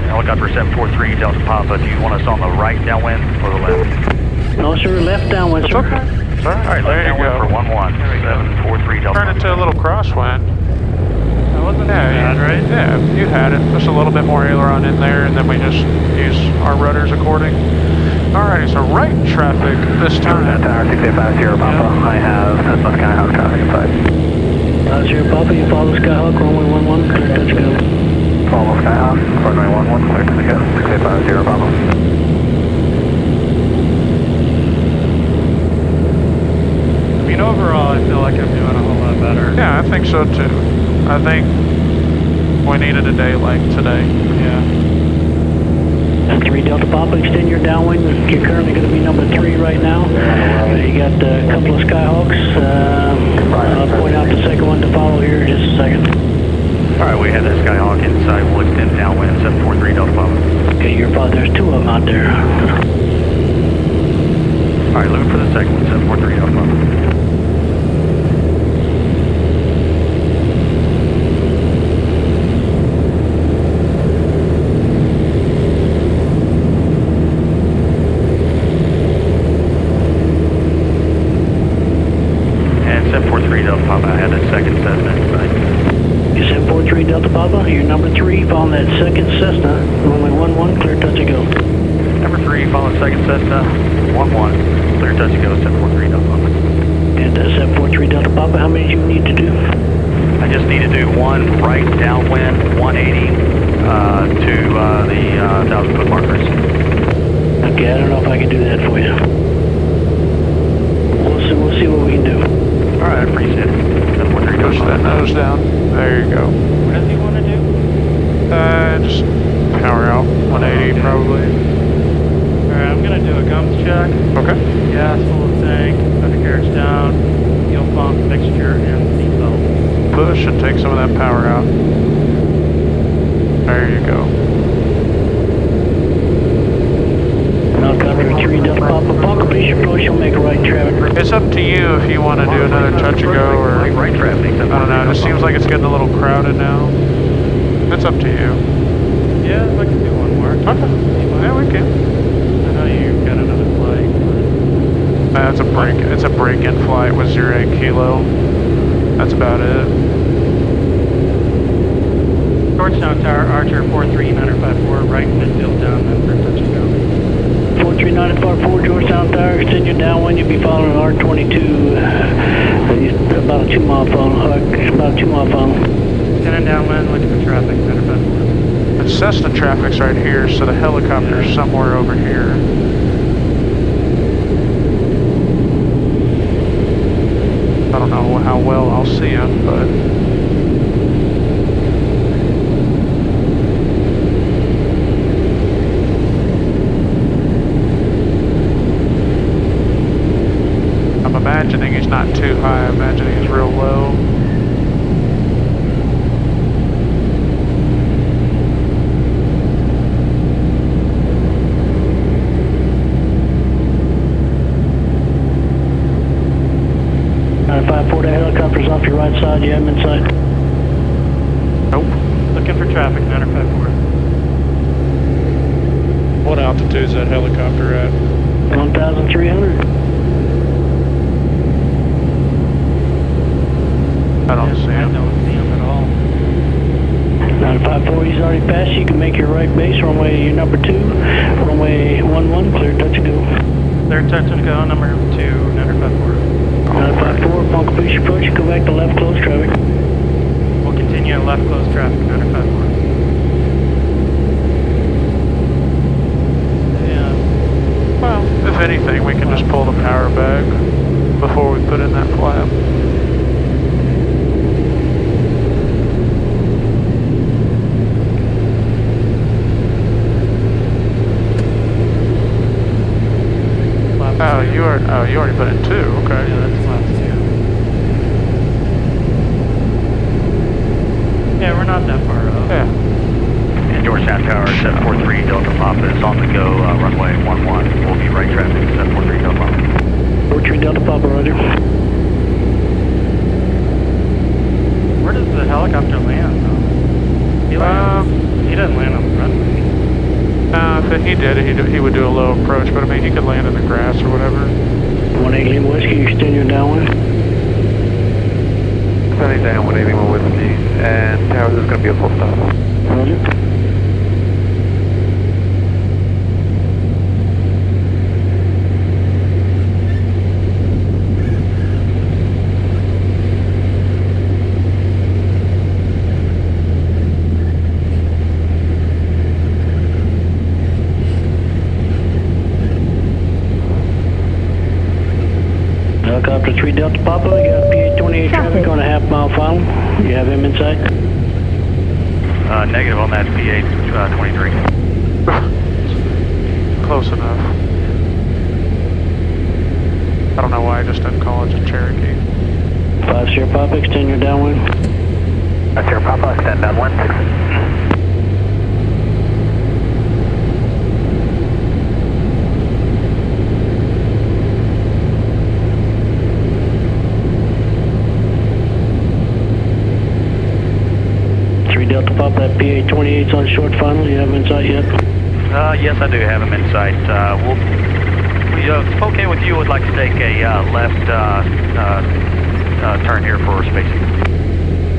helicopter 743 Delta Papa. Do you want us on the right downwind or the left? No, sir. Left downwind, It's sir. okay. It's all right. All right, There left you downwind go. for 11, 743 Delta Turn Papa. it to a little crosswind. That wasn't too Yeah, bad, right? Yeah, you had it. Just a little bit more aileron in there, and then we just use our rudders according. Alrighty, so right traffic this Georgetown time. Tower, 6850 Papa. I have Cessna Skyhawk traffic inside. Sir Papa, you follow Skyhawk, runway 11, clear touch and go. Follow Skyhawk, runway 11, clear touch and go. 6850 Papa. I mean, overall, I feel like I'm doing a whole lot better. Yeah, I think so too. I think we needed a day like today. Yeah. 3 Delta Papa, extend your downwind. You're currently going to be number 3 right now. You got a couple of Skyhawks. I'll point out the second one to follow here in just a second. All right, we have that Skyhawk inside. We'll extend downwind 743 Delta Papa. Okay, your father, there's 2 of them out there. All right, looking for the second one, 743 Delta Papa. And 743 Delta Papa, I had that second Cessna inside. You 743 Delta Papa, you're number 3, following that second Cessna, runway 11, clear touch and go. Number 3, following second Cessna, 11, clear touch and go, 743 Delta Papa. And 743 Delta Papa, how many do you need to do? I just need to do one right downwind, 180 to the 1,000-foot markers. Okay, I don't know if I can do that for you. We'll see what we can do. All right, I appreciate it. 743 Push Delta that Papa. nose down. There you go. What does he want to do? Just power out. 180 probably. Alright, I'm gonna gonna do a gums check. Okay. Gas, full of tank, undercarriage down, fuel pump, mixture, and seatbelt. Push and take some of that power out. There you go. Helicopter 3 Delta Papa. Upon completion approach, you'll make a right traffic. It's up to you if you want to do another touch and go, or Right traffic. I don't know. It just seems like it's getting a little crowded now. It's up to you. Yeah, I can do one more. Okay. Yeah, we can. I know you've got another flight, but... It's a break. It's a break-in flight with 08 kilo. That's about it. Georgetown Tower, Archer 43954, right midfield down, then for touch and go. 43954 Georgetown Tower, extend your downwind. You'll be following R22. About a 2 mile funnel. About a 2 mile funnel. 10 and downwind, looking for traffic, 954. The Cessna traffic's right here, so the helicopter's somewhere over here. I don't know how well I'll see him, but... I'm imagining he's not too high, I'm imagining he's real low. That helicopter's off your right side. You have him inside. Nope. Looking for traffic, 954. What altitude is that helicopter at? 1,300. I don't see I him. don't see him at all. 954, he's already passed you. You can make your right base. Runway your number 2. Runway 11, clear touch and go. Third touch and go, number 2, 954. 954, upon completion approach, you go back to left close traffic. We'll continue at left close traffic, 954. Yeah. Well, if anything, we can just pull the power back before we put in that flap. Oh, you already put in 2, okay. Yeah, that's flap 2. Yeah, we're not that far off. Yeah. And Georgetown Tower 743 Delta Papa is on the go, runway 11. We'll be right traffic, 743 Delta Papa. 43 Delta Papa, roger. Where does the helicopter land, though? He doesn't land on the runway. If he did, he would do a low approach, but I mean, he could land in the grass or whatever. 180 Lima Whiskey, extend your downwind. Sunny down, 180 Lima Whiskey, and Tower, this is going to be a full stop. Roger. Helicopter 3 Delta Papa, you got PA-28 traffic on a half-mile funnel. You have him inside? Negative on that PA 23. Close enough. I don't know why I just didn't call it a Cherokee. 5 Sierra Papa, extend your downwind. Sierra Papa, extend downwind. 3 Delta Papa, that PA-28's on short funnel. You have him inside yet? Yes, I do have him in sight. If okay with you, would like to take a left turn here for spacing.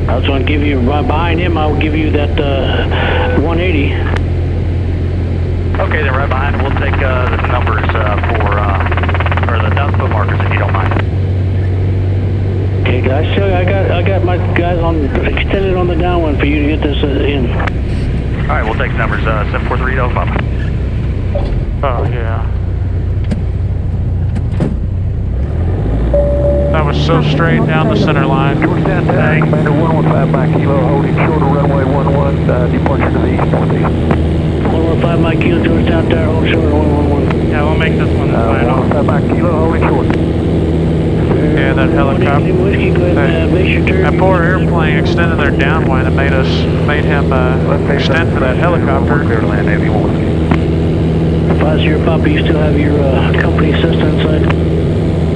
I was going to give you, behind him, I'll give you that 180. Okay, then right behind him, we'll take the numbers or the downfoot markers if you don't mind. Okay, guys, so I got my guys on extended on the downwind for you to get this in. All right, we'll take numbers 743 Delta Papa. Oh, yeah. That was so straight down the center line. Georgetown Tower, Commander 115 by kilo, holding short of runway 11, departure to the east northeast. 115 Mike Kilo, Georgetown Tower, hold short of 111. Yeah, we'll make Lima Whiskey, go ahead and make your turn. That poor airplane extended their downwind and made him extend for that helicopter. Clear to land, Navy 1 Whiskey. 50 Papa, you still have your company assistant inside?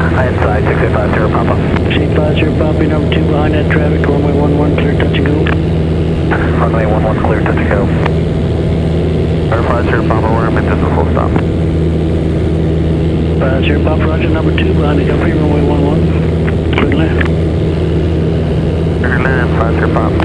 Inside, 6850 Papa. 6850 Papa, number 2 behind that traffic, runway 11, clear, touch and go. Runway 11, clear, touch and go. 50 Papa, we're at this full stop. 50 Papa, roger, number 2 behind the company, runway 11, clear to land. Clear to land, 50 Papa.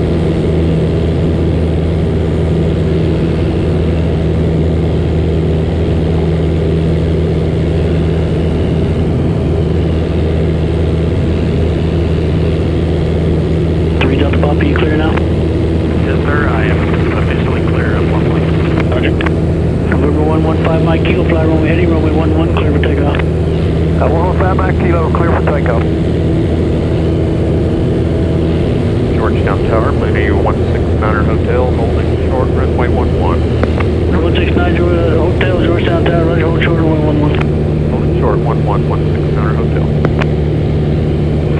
Papa, you clear now? Yes, sir. I am officially clear of 1 1. Roger. November 115 Mike Kilo, fly runway heading, runway 11, clear for takeoff. 115 Mike Kilo, clear for takeoff. Georgetown Tower, landing 169er Hotel, holding short, runway 11. 169 Hotel, Georgetown Tower, roger, hold short, runway 11. Holding short, 11, 169er Hotel.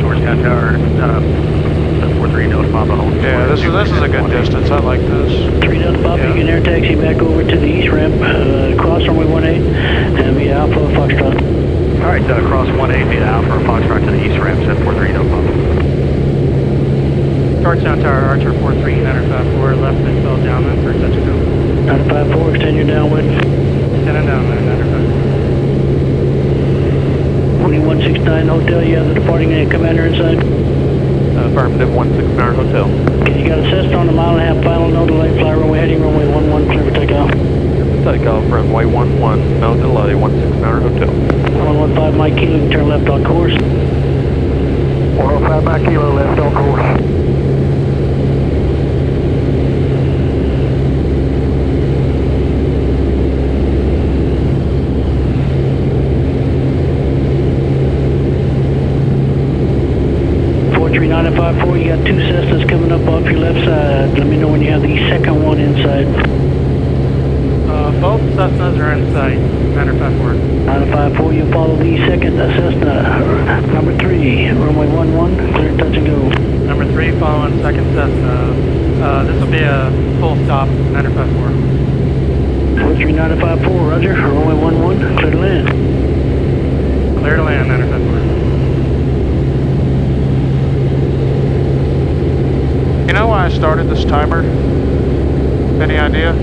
Georgetown Tower, 743 Delta Papa, holding Yeah, this is a good distance. I like this. 3 Delta Papa, you can air taxi back over to the east ramp, cross runway 18, and via Alpha Foxtrot. All right, cross 18 via Alpha Foxtrot to the east ramp, 743 Delta Papa. Georgetown Tower, Archer 43, 954, left and fell downwind for touch and go. 954, extend your downwind. 10 and downwind, 954. 2169 Hotel, you have the departing commander inside. Affirmative, 169er Hotel. Okay, you got a assist on the mile and a half final, no delay, fly runway heading, runway 11, clear for takeoff. Takeoff, runway 11, no delay, 169er Hotel. 115 Mike Kilo, you turn left on course. 105 Mike Kilo, left on course. You got 2 Cessnas coming up off your left side. Let me know when you have the second one inside. Both Cessnas are in sight, 954. 954, you follow the second Cessna, number 3, runway 11, clear touch and go. Number 3 following second Cessna. This will be a full stop, 954. 43954, roger, runway 11, clear to land. Clear to land, 954. You know why I started this timer? Any idea?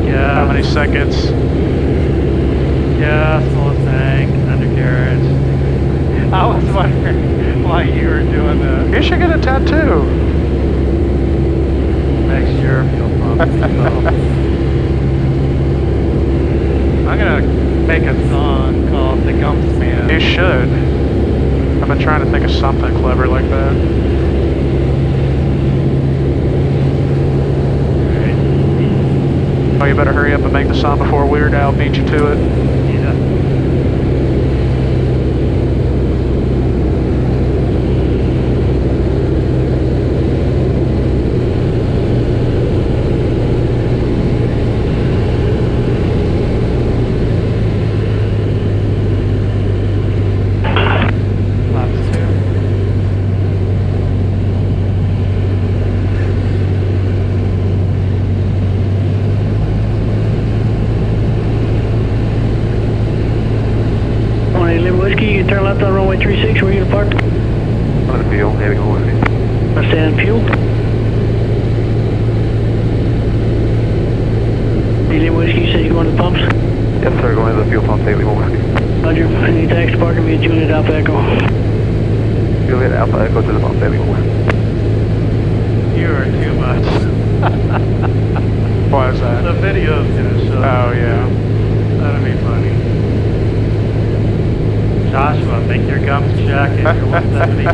Yeah. How many seconds? Yeah, full tank, undercarriage. I was wondering why you were doing that. You should get a tattoo. Make sure fuel pump. I'm gonna make a song called The Gumps Man. You should. I've been trying to think of something clever like that. Oh, you better hurry up and make the song before Weird Al beat you to it. Yeah. Laps 2. Whiskey, you turn left on runway 36, where are you gonna park? On the field, Navy 1 Whiskey. I stand fuel. Lima Whiskey, you said you're going to the pumps? Yes, sir, going to the fuel pump, Navy 1 Whiskey. Roger, I need taxi parking via Juliet Alpha Echo. Juliet Alpha Echo to the pump, Navy 1 Whiskey. You are too much. Why is that? The video's gonna show. Oh, yeah. That'll be funny. Joshua, make your gums check if you're 172.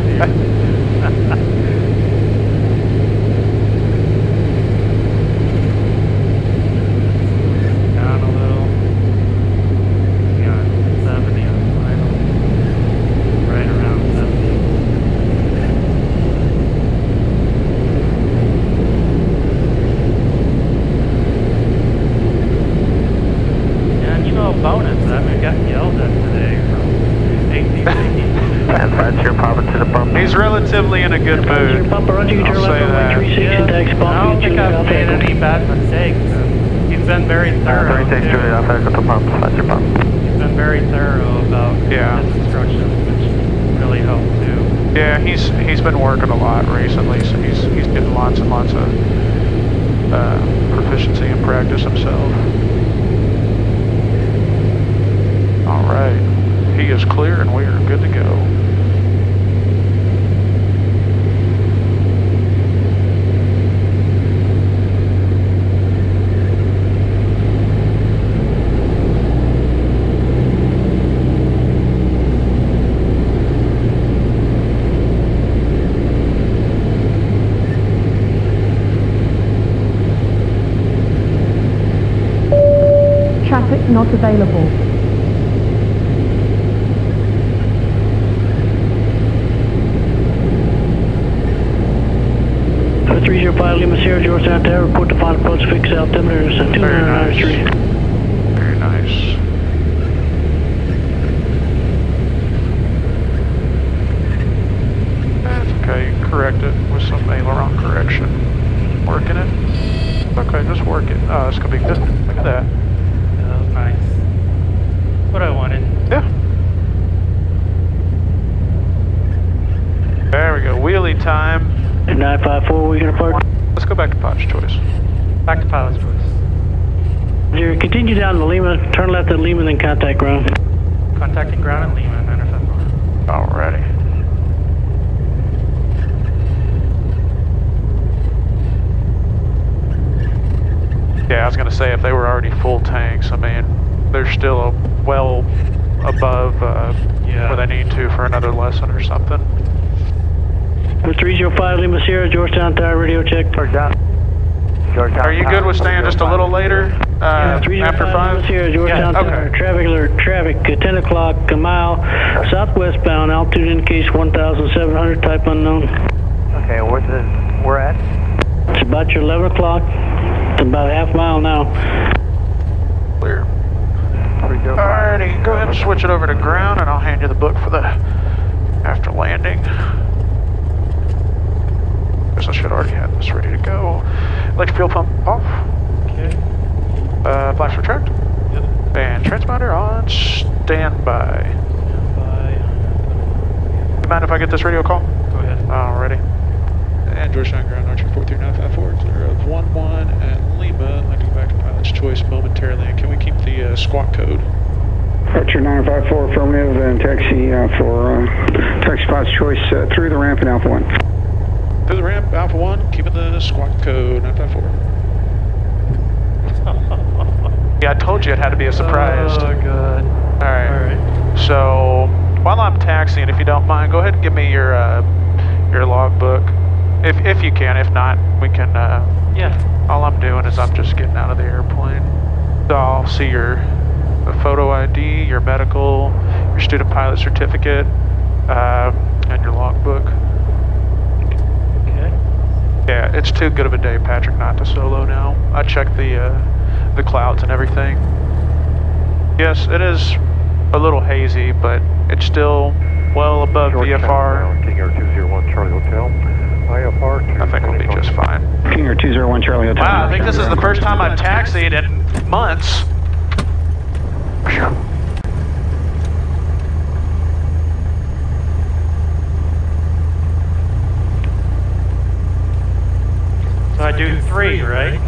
Down a little. You got 70 on final. Right around 70. And you know, bonus, I haven't gotten yelled at today from ACC. And 50 Papa to the bump. He's relatively in a good mood. Papa, Roger, you turn I'll left say on that. 36 Yeah, and taxi I Papa. don't think I've made any bad mistakes. He's been very thorough. 36 too. Juliet Alpha Echo to pump. 50 pump. He's been very thorough about Yeah. his instructions, which really helped too. Yeah, he's been working a lot recently, so he's getting lots and lots of proficiency and practice himself. All right, he is clear and we are good to go. Traffic not available. For 305 Lima Sierra, Georgetown Tower, report to final approach fix altimeter is 293. Very nice. That's okay, you can correct it with some aileron correction. Working it. Okay, just work it. Oh, it's gonna be good. Look at that. Yeah, that was nice. What I wanted. Yeah. There we go. Wheelie time. 954, we gonna park? Let's go back to Pot's choice. Back to pilot's choice. Zero, continue down to Lima, turn left at Lima, then contact ground. Contacting ground at Lima, 954. Alrighty. Yeah, I was gonna say if they were already full tanks, I mean, they're still well above Yeah. where they need to for another lesson or something. For 305 Lima Sierra, Georgetown Tower, radio check. Georgetown. Are you good with staying just a little later? After 305 5? Lima Sierra, Georgetown Yeah, Tower, okay. traffic alert, traffic, 10 o'clock, a mile, southwestbound, altitude indicates 1,700, type unknown. Okay, we're at? It's about your 11 o'clock, it's about a half mile now. Clear. Alrighty, go ahead and switch it over to ground and I'll hand you the book for the after landing. Guess I should already have this ready to go. Electric fuel pump off. Okay. Flash retract. Yep. And transponder on standby. Bye. Mind if I get this radio call? Go ahead. Alrighty. And Georgetown ground, Archer 43954, clear of 11 at Lima. I'd like to go back to pilot's choice momentarily. And can we keep the squawk code? Archer 954 affirmative and taxi for taxi pilot's choice through the ramp in Alpha 1. Through the ramp, Alpha 1, keeping the squawk code 954. Yeah, I told you it had to be a surprise. Oh, good. Alright. So, while I'm taxiing, if you don't mind, go ahead and give me your logbook. If you can, if not, we can, Yeah. all I'm doing is I'm just getting out of the airplane. So I'll see your photo ID, your medical, your student pilot certificate, and your logbook. Okay. Yeah, it's too good of a day, Patrick, not to solo now. I checked the clouds and everything. Yes, it is a little hazy, but it's still well above VFR. King Air 201 Charlie Hotel. IFR. I think we'll be just fine. King Air 201 Charlie Hotel. Wow, I think this is the first time I've taxied in months. So I do 3, right?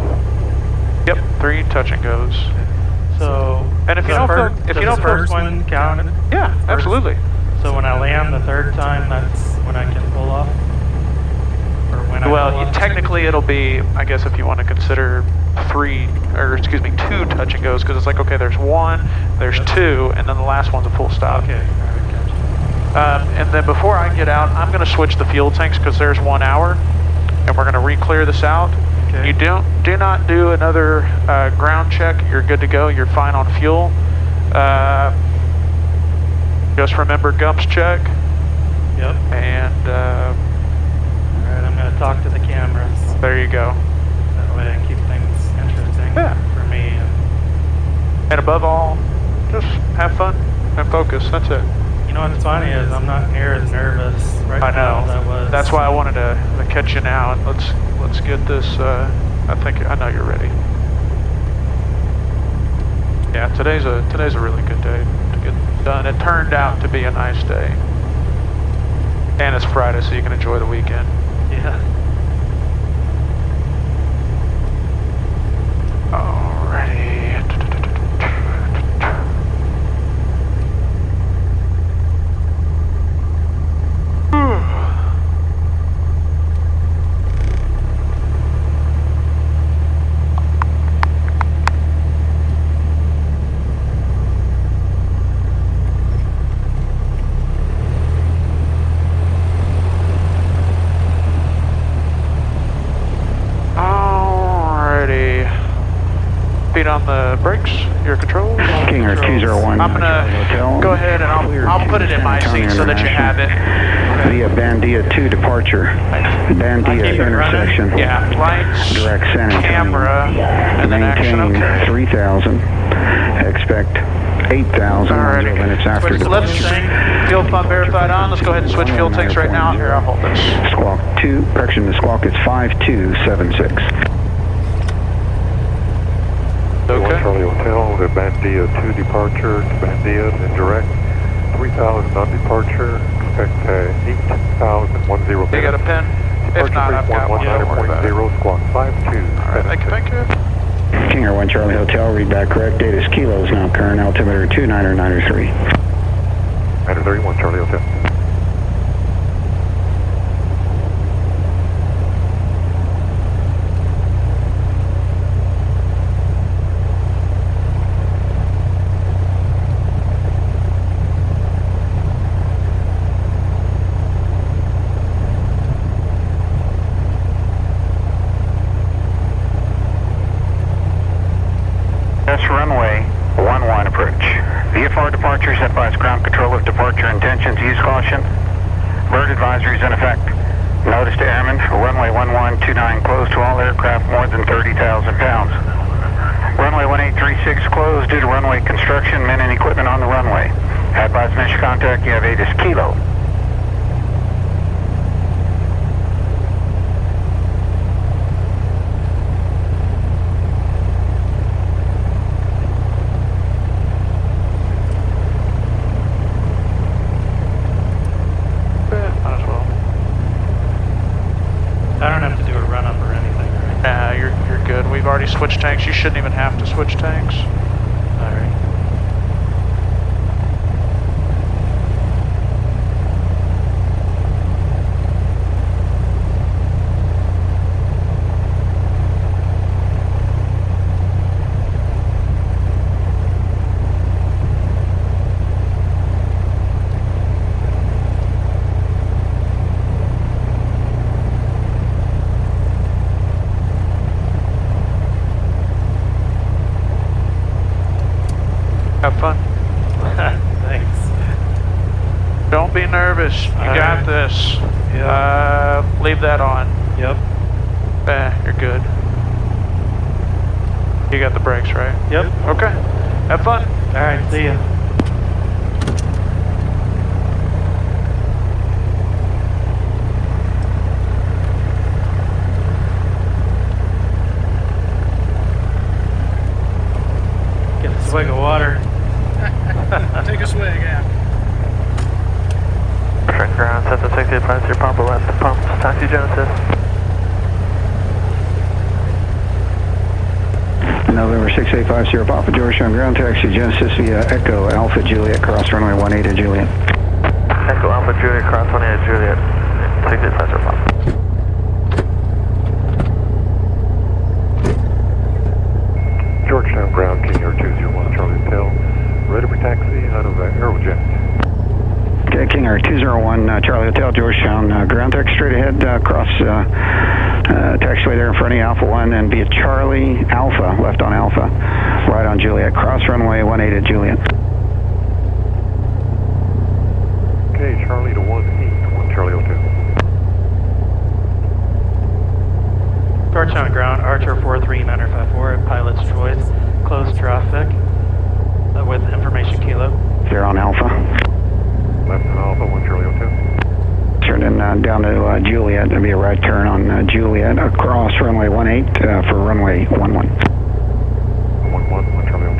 Yep, 3 touch and goes. So. And if you the don't fir- feel- if does you don't the feel- first one count? Yeah, absolutely. So when I land the third time, that's when I can pull off? Or when I pull Well, off? technically it'll be, I guess if you want to consider 2 touch and goes, because it's like, okay, there's 1, there's 2, and then the last one's a full stop. Okay, alright, gotcha. And then before I get out, I'm going to switch the fuel tanks because there's 1 hour, and we're going to re-clear this out. Okay. You do not do another ground check. You're good to go. You're fine on fuel. Just remember Gump's check. Yep. And Alright, I'm going to talk to the cameras. there you go. That way I keep things interesting Yeah. for me. And above all, just have fun and focus. That's it. You know what's funny is I'm not near as nervous right I now know. as I was. That's why I wanted to catch you now, and let's get this. I know you're ready. Yeah, today's a really good day to get done. It turned out to be a nice day, and it's Friday, so you can enjoy the weekend. Yeah. Alrighty. Feet on the brakes, your controls. King Air 201. I'm gonna go ahead and I'll put it in my seat so that you have it. Via Bandia 2 departure. Bandia intersection. Yeah, lights, Direct San Antonio. camera, and then action. Maintain Okay. 3,000. Expect 8,000 Alrighty. minutes after So let's fuel pump verified on. Let's go ahead and switch fuel tanks right now. Here, I'll hold this. Squawk 2, correction, the squawk is 5276. Okay. Charlie Hotel, the Bandia 2 departure to Bandia, then direct 3,000 on departure, expect 8,010. You got a pen? If not, I've got one. Don't worry about it. 119.0, squawk 52. Alright, thank you. King Air 1 Charlie Hotel, read back correct. Date is kilos now current, altimeter 2993. 931 Charlie Hotel. Runway 11 approach. VFR departures, advise ground control of departure intentions, use caution. Bird advisory is in effect. Notice to airmen, runway 1129 closed to all aircraft more than 30,000 pounds. Runway 1836 closed due to runway construction, men and equipment on the runway. Advise mission contact, you have ATIS Kilo. Might as well. I don't have to do a run up or anything, right? Nah, you're good. We've already switched tanks. You shouldn't even have to switch tanks. Alright. Have fun. Thanks. Don't be nervous. You got this. Leave that on. Yep. You're good. You got the brakes, right? Yep. Okay. Have fun. Alright, see ya. Get a swig of water. Take a swig, yeah. Trent ground, set to 60 advance your pump, left the pump, taxi Genesis. November 6850 Papa George on ground, taxi Genesis via Echo Alpha Juliet, cross runway 18 Juliet. Echo Alpha Juliet, cross 18 Juliet, 60 advance your pump. Georgetown ground, King Air 201 Charlie Hotel, ready for taxi out of Aerojet. Okay, King Air 201 Charlie Hotel, Georgetown, ground taxi straight ahead, cross taxiway there in front of you, Alpha 1, and via Charlie Alpha, left on Alpha, right on Juliet, cross runway 18 Juliet. Okay, Charlie to 1 Charlie Hotel. Georgetown ground, Archer 43954 at pilot's choice. Closed traffic with information kilo. They're on Alpha. down to Juliet. There'll be a right turn on Juliet across runway 18 for runway 11. 11, Charlie.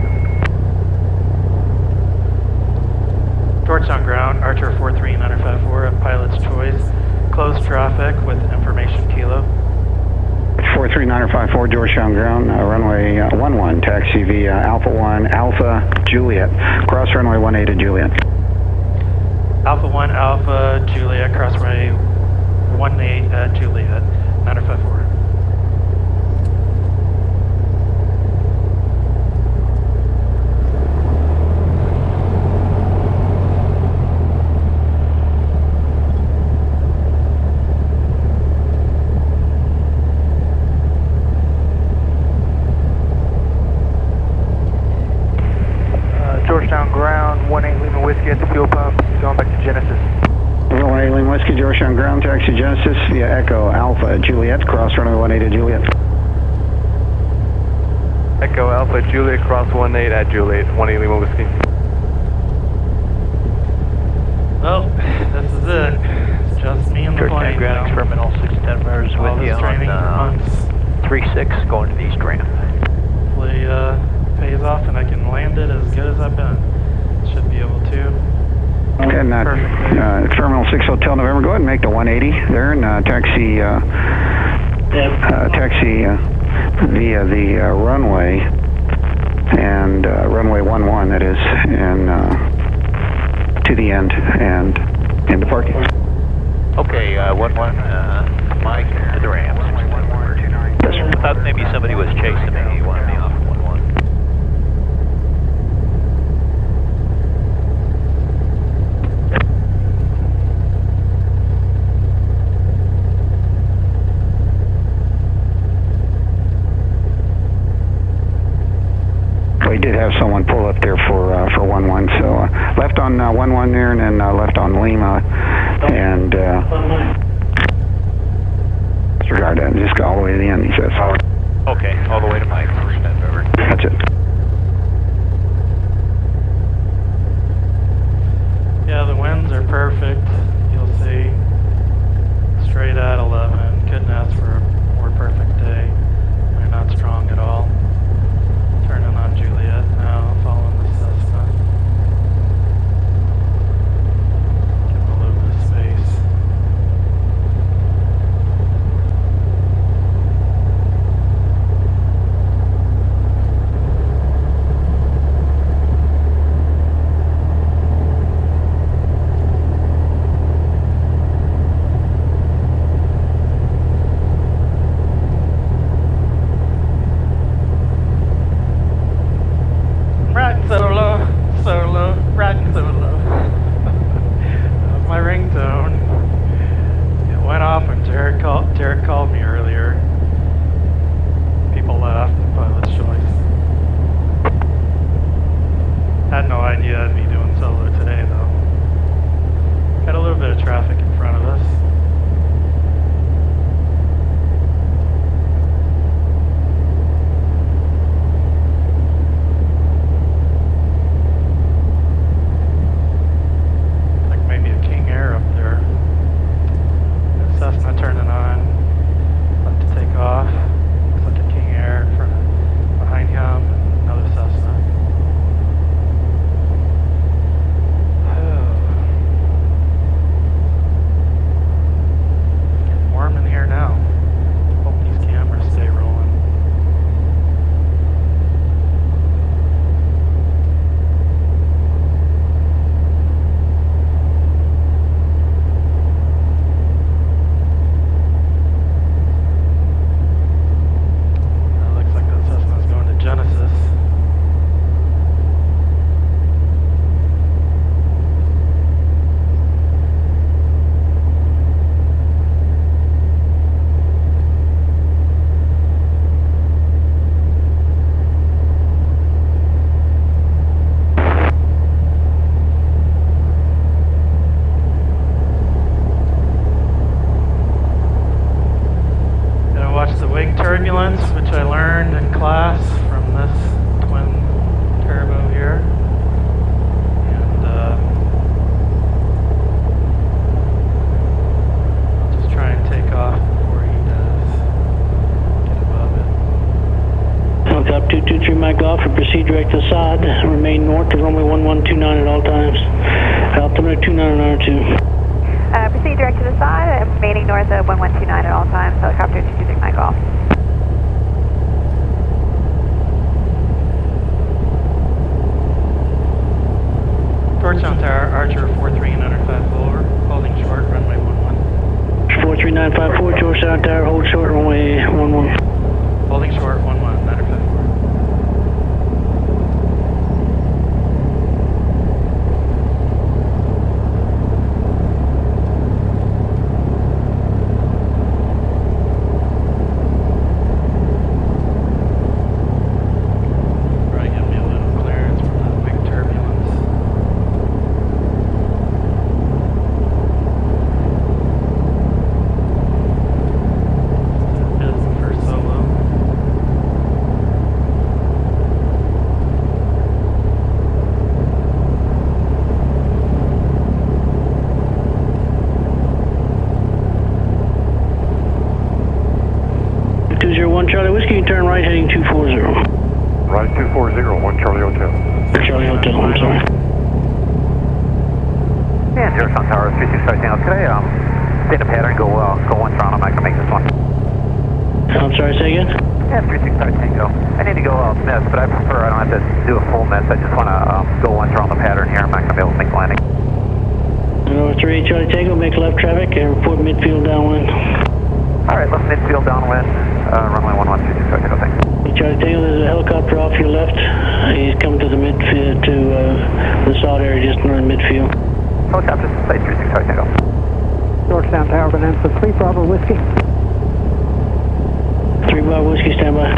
Georgetown ground, Archer 43954 at pilot's choice. Closed traffic with information kilo. 43954 Georgetown ground, runway 11, taxi via Alpha 1 Alpha Juliet, cross runway 18 to Juliet. Alpha 1 Alpha Juliet, cross runway 18 at Juliet, 954. Georgetown ground, 18 Lima Whiskey at the fuel pump, going back to Genesis. 18 Lima Whiskey, Georgetown ground, taxi Genesis via Echo Alpha Juliet, cross runway 18 to Juliet. Echo Alpha Juliet, cross 18 at Juliet, 18 Lima Whiskey. Well, this is it. It's just me and the plane. Ground Experimental 610 mirrors All with you this training for on months. 36 going to the east ramp. Hopefully pays off and I can land it as good as I've been. Should be able to. And Terminal 6 Hotel November, go ahead and make the 180 there and taxi via the runway and runway 11 that is, and to the end and into parking. Okay, 11, Mike to the ramp. Yes, sir. I thought maybe somebody was chasing me. You wanted me off 11. We did have someone pull up there for 11, so left on 11 there, and then left on Lima, and disregard that, just go all the way to the end, he says. Okay, all the way to Mike. That's it. Yeah, the winds are perfect. You'll see. Straight at 11. Couldn't ask for a more perfect day. They're not strong at all. Turning on Juliet now, following the Cessna. Give a little bit of space. Riding solo, riding solo. My ringtone. It went off when Jared called me earlier. People laughed at pilot's choice. Had no idea I'd be doing solo today though. Got a little bit of traffic in front of us. Cessna turning on, about to take off. Looks like a King Air in front of, behind him, another Cessna. north of runway 1129 at all times. Altimeter 2992. Proceed direct to the side, remaining north of 1129 at all times, helicopter 229 Golf. Georgetown Tower, Archer 43954, holding short, runway 11. 43954, Georgetown Tower, hold short, runway 11. Holding short, 11, 954. Probably give me a little clearance from that big turbulence. It is the first solo. Charlie Whiskey, you turn right heading 240. Right 240, 1 Charlie Hotel. Charlie Hotel, I'm sorry. Yeah, Georgetown Tower, 365 Tango. Could I stay in a pattern, go one Toronto, I'm not going to make this one. I'm sorry, say again? Yeah, 365 Tango. I need to go miss, but I prefer I don't have to do a full miss. I just want to go once around the pattern here. I'm not going to be able to make the landing. Number 3, Charlie Tango, make left traffic and report midfield downwind. All right, left midfield downwind, runway 11, 365 Tango, thanks. Hey, Charlie Tango, there's a helicopter off your left. He's coming to the midfield, to the salt area just north of midfield. Helicopter, site 365 Tango. Georgetown Tower, Bonanza 3 Bravo Whiskey. 3 Bravo Whiskey, stand by.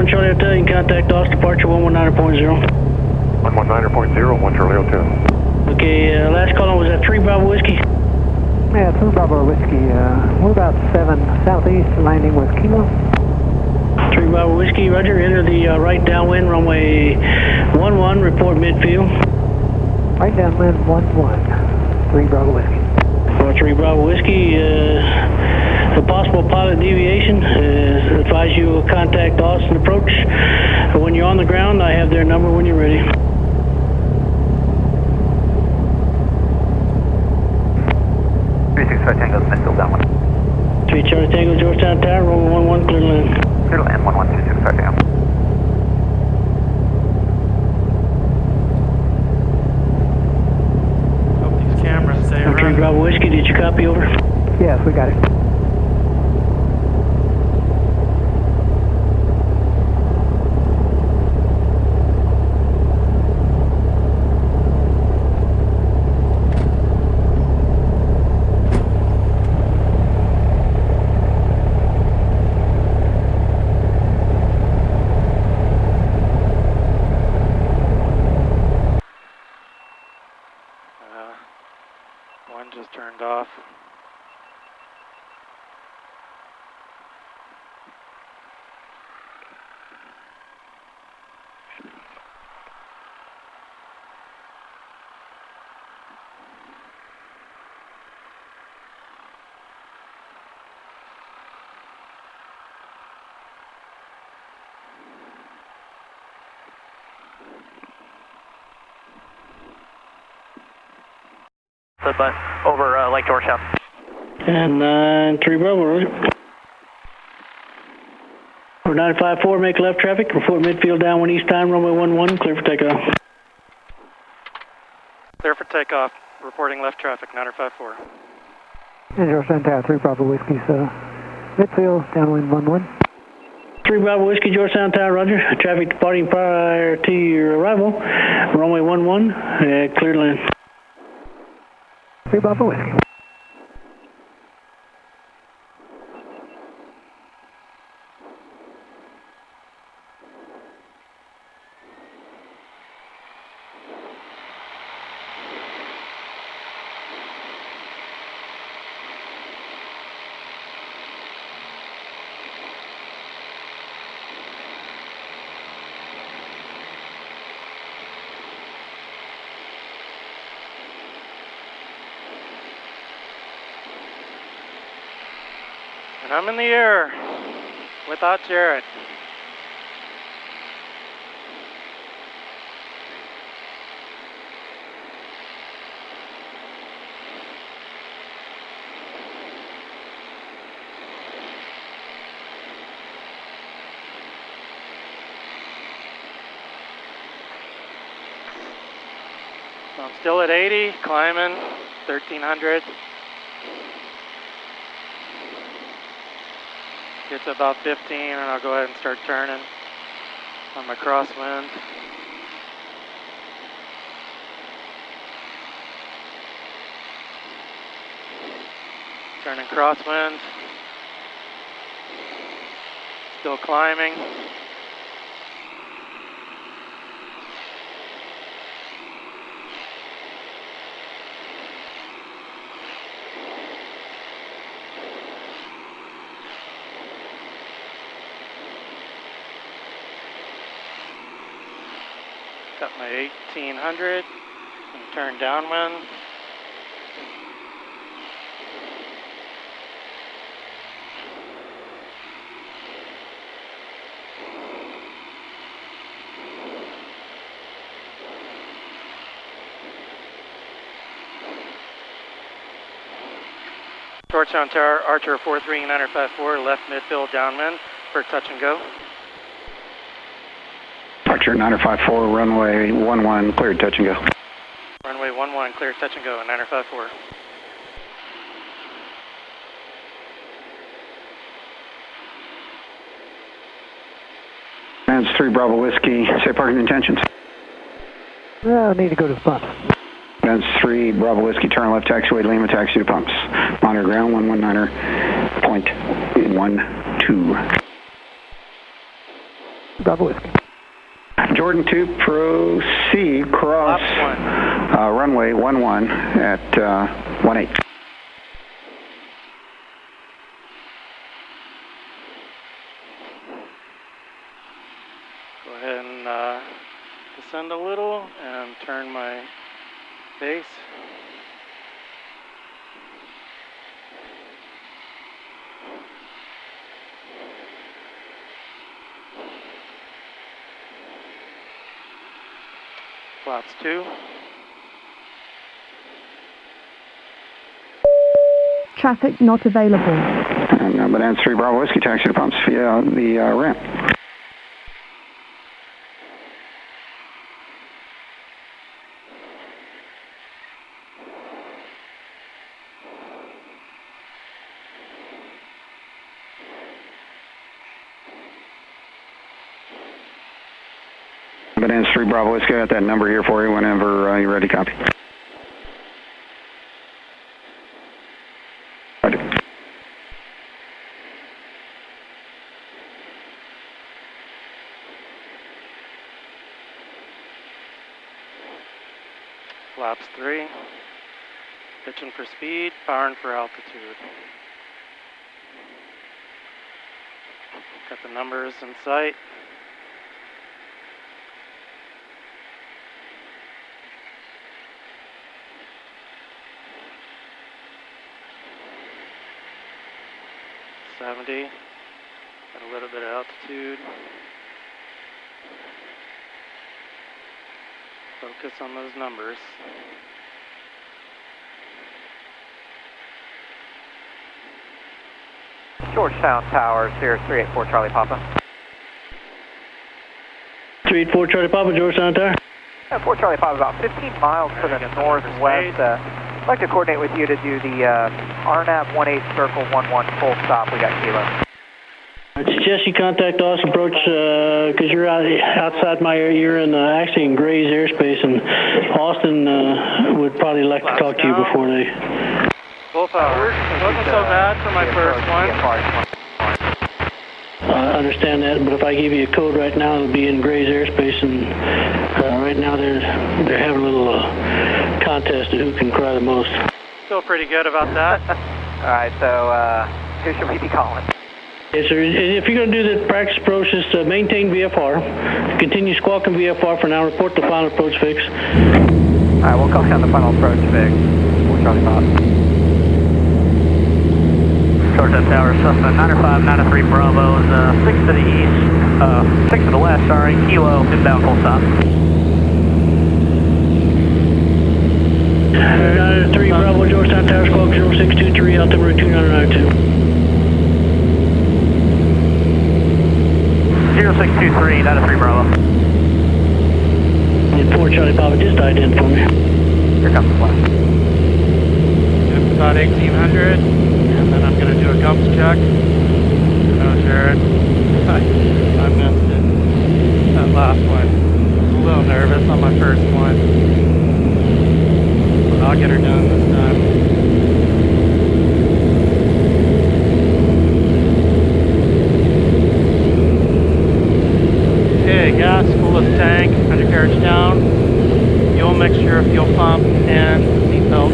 Charlie Hotel, you can contact us, departure 119.0. 119.0, 1 Charlie Hotel. Okay, last call was that 3 Bravo Whiskey? Yeah, 3 Bravo Whiskey. We're about 7 southeast, landing with Kilo. 3 Bravo Whiskey, roger. Enter the right downwind, runway 11, report midfield. Right downwind 11, 3 Bravo Whiskey. 3 Bravo Whiskey, the possible pilot deviation, advise you will contact us and approach. When you're on the ground, I have their number when you're ready. Tango, midfield downwind. 3 Charlie Tango, Georgetown Tower, runway 11, clear to land. Clear to land, 11265 Tango. Hope these cameras say 3 Bravo Whiskey, did you copy over? Yes, we got it. One just turned off. But over Lake Georgetown. And 3 Bravo, roger. 954, make left traffic, report midfield downwind east time, runway 11, clear for takeoff. Clear for takeoff, reporting left traffic, 954. And Georgetown Tower, 3 Bravo Whiskey, so midfield, downwind 11. 3 Bravo Whiskey, Georgetown Tower, roger. Traffic departing prior to your arrival, runway 11, clear to land. 3 Bravo Whiskey. And I'm in the air without Jared. So I'm still at 80, climbing 1300. Get to about 15 and I'll go ahead and start turning on my crosswind. Turning crosswind. Still climbing. Got my 1800 and turn downwind. Georgetown Tower, Archer 43954, left midfield downwind for touch and go. Archer 954, runway 11, cleared, touch and go. Runway 11, clear, touch and go, 954. That's 3 Bravo Whiskey, say parking intentions. I need to go to the pumps. That's 3 Bravo Whiskey, turn left taxiway, Lima, taxi to pumps. Monitor ground, 119.12. Bravo Whiskey. Jordan 2, proceed, cross runway 11 at 18. Go ahead and descend a little and turn my base. Flaps 2. Traffic not available. And but that's 3 Bravo Whiskey, taxi to pumps via the ramp. But that's 3 Bravo Whiskey, got that number here for you whenever you're ready, copy. Flaps 3. Pitching for speed, powering for altitude. Got the numbers in sight. Got a little bit of altitude. Focus on those numbers. Georgetown Towers here, 384 Charlie Papa. 384 Charlie Papa, Georgetown Tower. 4 Charlie Papa, about 15 miles to the northwest. I'd like to coordinate with you to do the RNAV 18 circle 11 full stop. We got kilo. I suggest you contact us, approach, because you're outside my area. You're actually in Gray's airspace, and Austin would probably like to talk to you before they... Full power. It wasn't so bad for my first one. I understand that, but if I give you a code right now, it'll be in Gray's airspace, and right now they're having a little contest of who can cry the most. Feel pretty good about that. All right, so who should we be calling? Yes, sir. If you're going to do the practice approach, just maintain VFR. Continue squawking VFR for now. Report the final approach fix. All right, we'll call down the final approach fix. We'll try to Georgetown Tower, Cessna 905, 903 Bravo is 6 to the east, 6 to the west, sorry, Kilo, inbound full stop. 903 Bravo, Georgetown Tower, squawk 0623, altimeter 2992. 0623, 903 Bravo. And 4 Charlie Papa, just ident for me. Here comes the flash. It's about 1800, and then I'm going to do a gumps check. No, Jared. I missed it. That last one. I was a little nervous on my first one. But I'll get her done this time. Okay, gas, fullest tank, undercarriage down, fuel mixture, fuel pump, and seatbelt.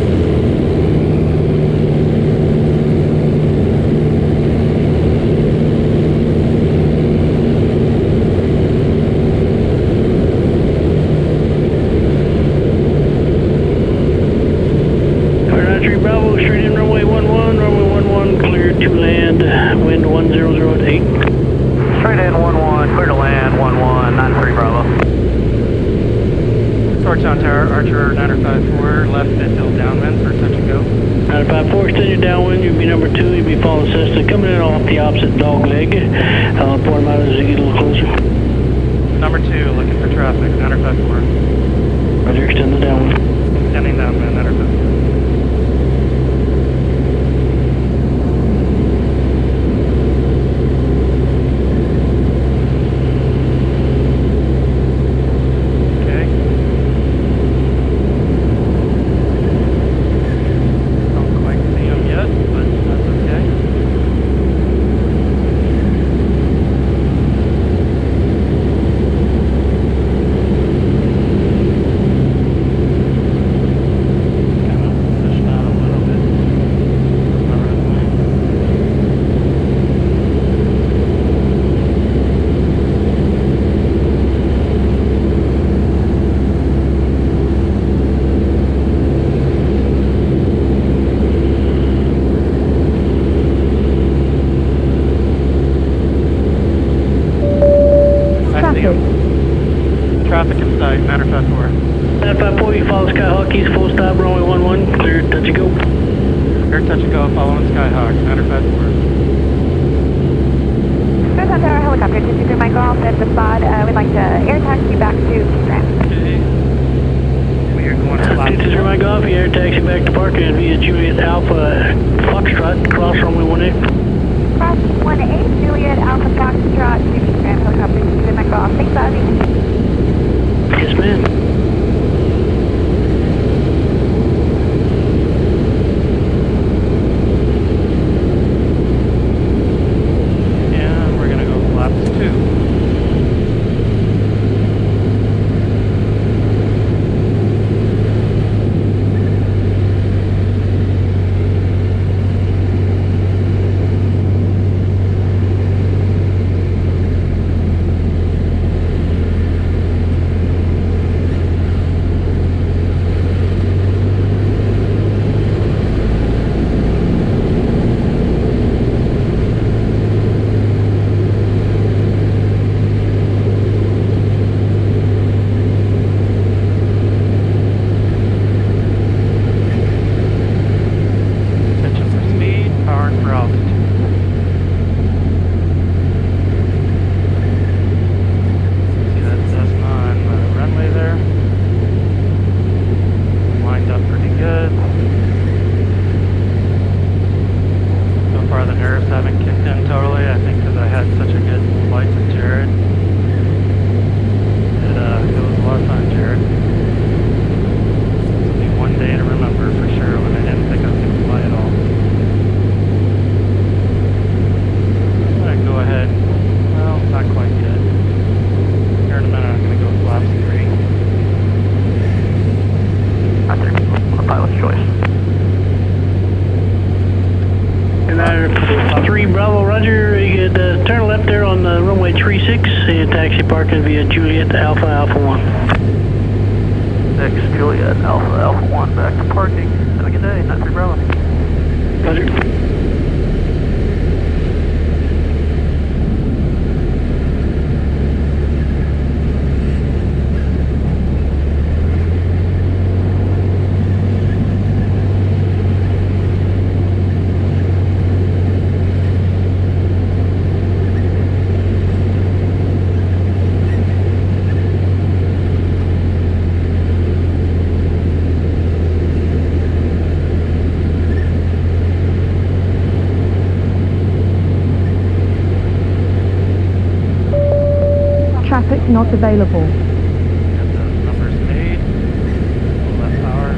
Bravo, straight in runway 11, runway 11, clear to land, wind 1008. Straight in 11, clear to land 11, 93 Bravo. Georgetown Tower, Archer 954, left midfield downwind for touch and go. 954, extend your downwind, you'll be number 2, you'll be following Cessna, coming in off the opposite dog leg. I'll point them out as we get a little closer. Number 2, looking for traffic, 954. Roger, extend the downwind. Extending downwind, 954. Traffic in sight, 954. 954, you follow Skyhawk East, full stop, runway 11, clear, touch and go. Clear, touch and go, following Skyhawk, 954. Georgetown Tower, helicopter 223 Mike Golf, at the spot. We'd like to air taxi back to Strand. Okay. We are going to 223 Mike Golf, you air taxi back to parking via Juliet Alpha Foxtrot, cross runway 18. Cross 18, Juliet Alpha Foxtrot to Strand, helicopter 223 Mike Golf. Thanks, Ozzy. Yes, ma'am. And we're going to go flaps 2. taxi parking via Juliet Alpha Alpha 1. 6 Juliet Alpha Alpha 1 back to parking. Have a good day, 93 Bravo. Roger. not available. Got the numbers made. Pull that power.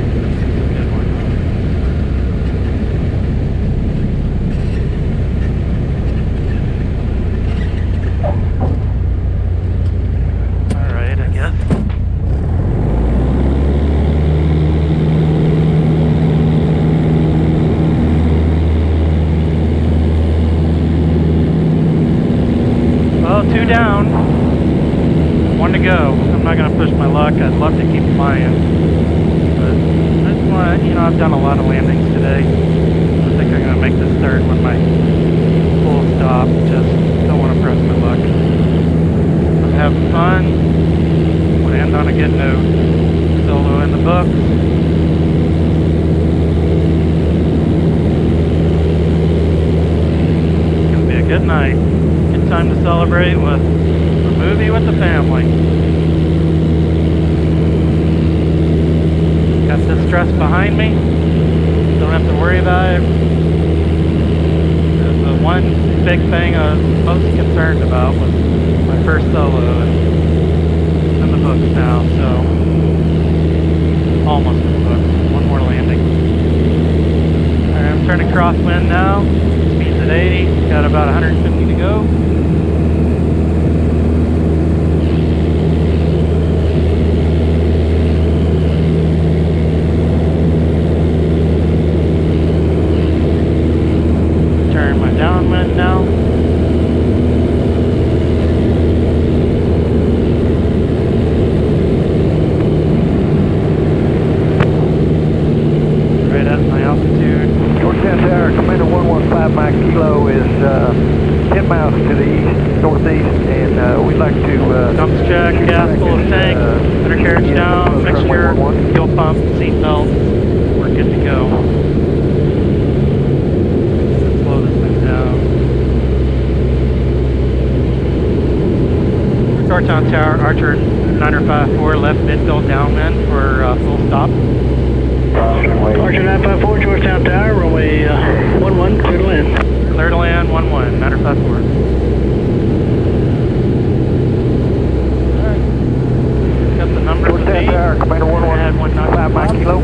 This is a good one. Alright, I guess. Well, 2 down. 1 to go. I'm not going to push my luck. I'd love to keep flying. But that's why, I've done a lot of landings today. I think I'm going to make this third one my full stop. Just don't want to press my luck. I'm having fun. We'll end on a good note. Solo in the books. It's going to be a good night. Good time to celebrate with a movie with the family. Got this stress behind me. Don't have to worry about it. The one big thing I was most concerned about was my first solo, and it's in the books now, so almost in the books. One more landing. Alright, I'm turning crosswind now. Speed's at 80. Got about 150 to go. Turn my downwind now. Right at my altitude. Georgetown Tower, Commander 115 Mike Kilo is 10 miles to the east, northeast, and we'd like to... Dumps check, gas full of tank, undercarriage down, mixture, fuel pump, seat belt. We're good to go. Let's slow this thing down. Georgetown Tower, Archer 954, left midfield downwind for full stop. Archer 954, Georgetown Tower, runway 11, clear to land. Clear to land, 11, 954. Alright. Got the number for Georgetown me. Tower, Commander 115 Mike Kilo.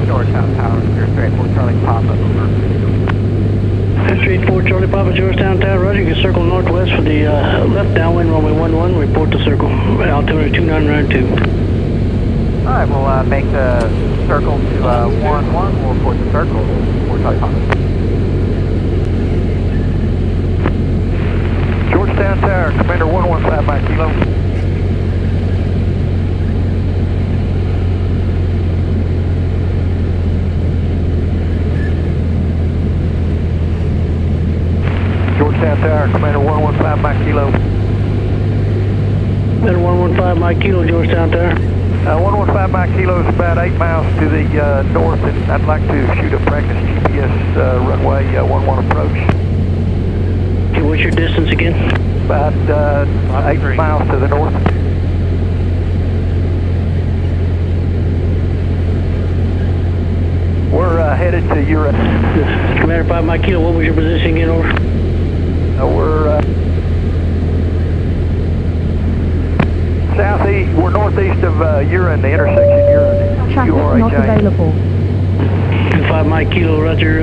Georgetown Tower, clear straight for Charlie Papa, over. Street 4 Charlie Papa, Georgetown Tower, roger. You can circle northwest for the left downwind, runway 11, report to circle. Altimeter 2992. Alright, we'll make the circle to 11, we'll report the circle for Charlie Papa. Georgetown Tower, Commander 115 Mike Kilo. Georgetown Tower, Commander 115 Mike Kilo. Commander 115 Mike Kilo, Georgetown Tower. 115 Mike Kilo is about 8 miles to the north, and I'd like to shoot a practice GPS runway 11 approach. Okay, what's your distance again? About 8 miles to the north. We're headed to Europe. Commander 5 Mike Kilo, what was your position again, over? We're southeast, we're northeast of Urin, the intersection Urin. Traffic not available. 5 Mike Kilo, roger.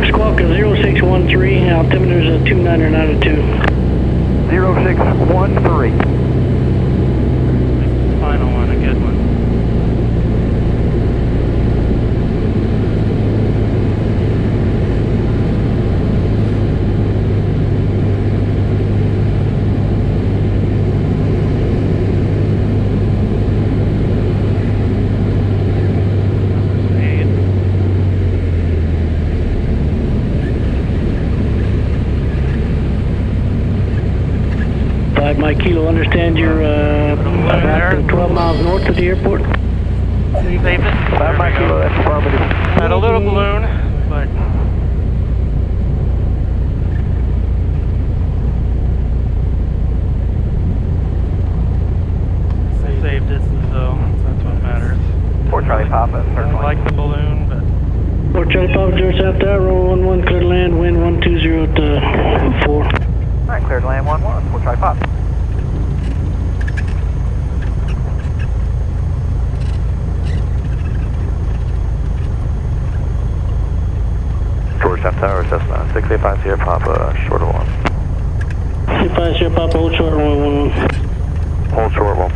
Squawk 0613, altimeter is 2992. 0613. Final one, a good one. Mike Kilo, understand you're about 12 miles north of the airport? Leave it. 5 Mike Kilo, that's affirmative. Had a little balloon, but saved it, so that's what matters. 4 Charlie Papa, I circling. like the balloon, but 4 Charlie Papa, George South Tower, roll 11, clear to land, wind 120 to 4. Alright, clear to land 11, 4 Charlie Papa. George South Tower, Cessna 6850 Papa, short of 1. 850 Papa, hold short, 111. Hold short 11,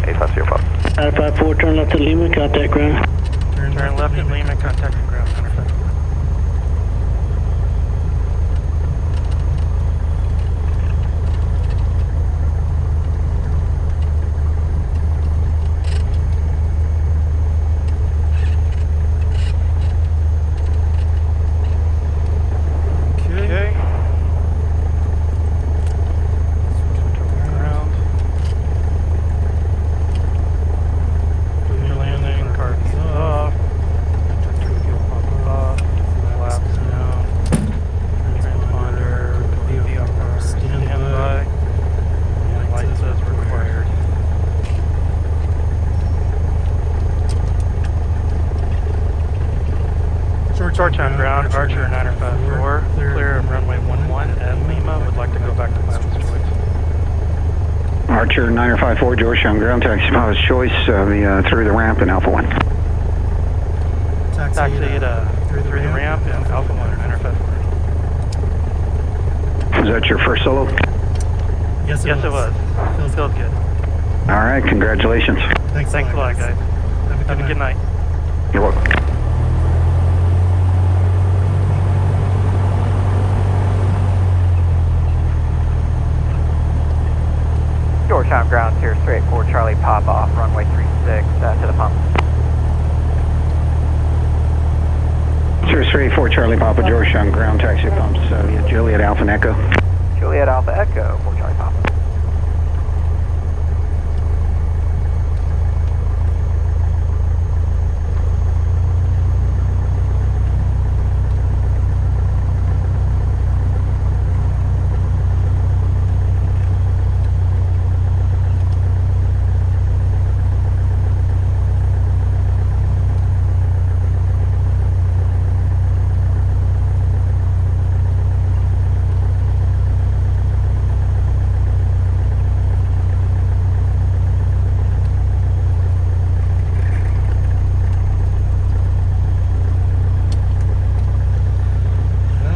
850 Papa. 954, turn left to Lima, contact ground. turn left at Lima, contact the ground center. Okay. Ground. Booster landing, cars off. Off. Flaps down. Transponder. VFR standby. And lights as required. Short on ground, Archer 954, clear of runway 11 at Lima, would like to go back to Pilot's Choice. Archer 954, Georgetown ground taxi Pilot's Choice, through the ramp in Alpha 1. Taxi through the ramp and Alpha 1 at 954. Was that your first solo? Yes, it was. Feels good. All right, congratulations. Thanks a lot, guys. Have a good night. You're welcome. Georgetown ground, clear straight 4 Charlie Papa off runway 36 to the pump. Sirius 34 Charlie Papa, Georgetown ground taxi pumps, Juliet Alpha and Echo. Juliet Alpha Echo, 4 Charlie Papa.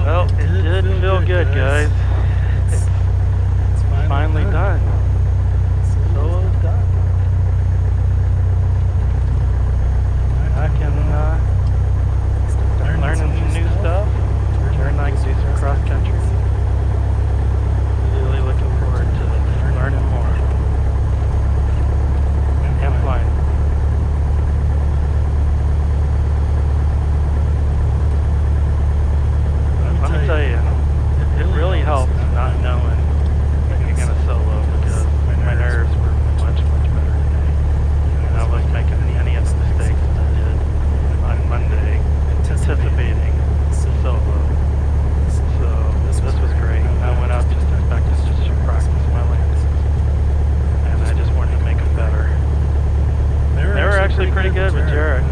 Well, it did feel good, guys. It's finally done. So done. I can start learning some new stuff. Turn I can do some cross country. Really looking forward to learning more. And flying. Let me tell you, it really helps not knowing that you're going to solo, because my nerves were much better today. And I wasn't making any of the mistakes that I did on Monday, anticipating solo. So this was great. I went out just expecting just to practice my lands. And I just wanted to make them better. They were actually pretty good with Jared.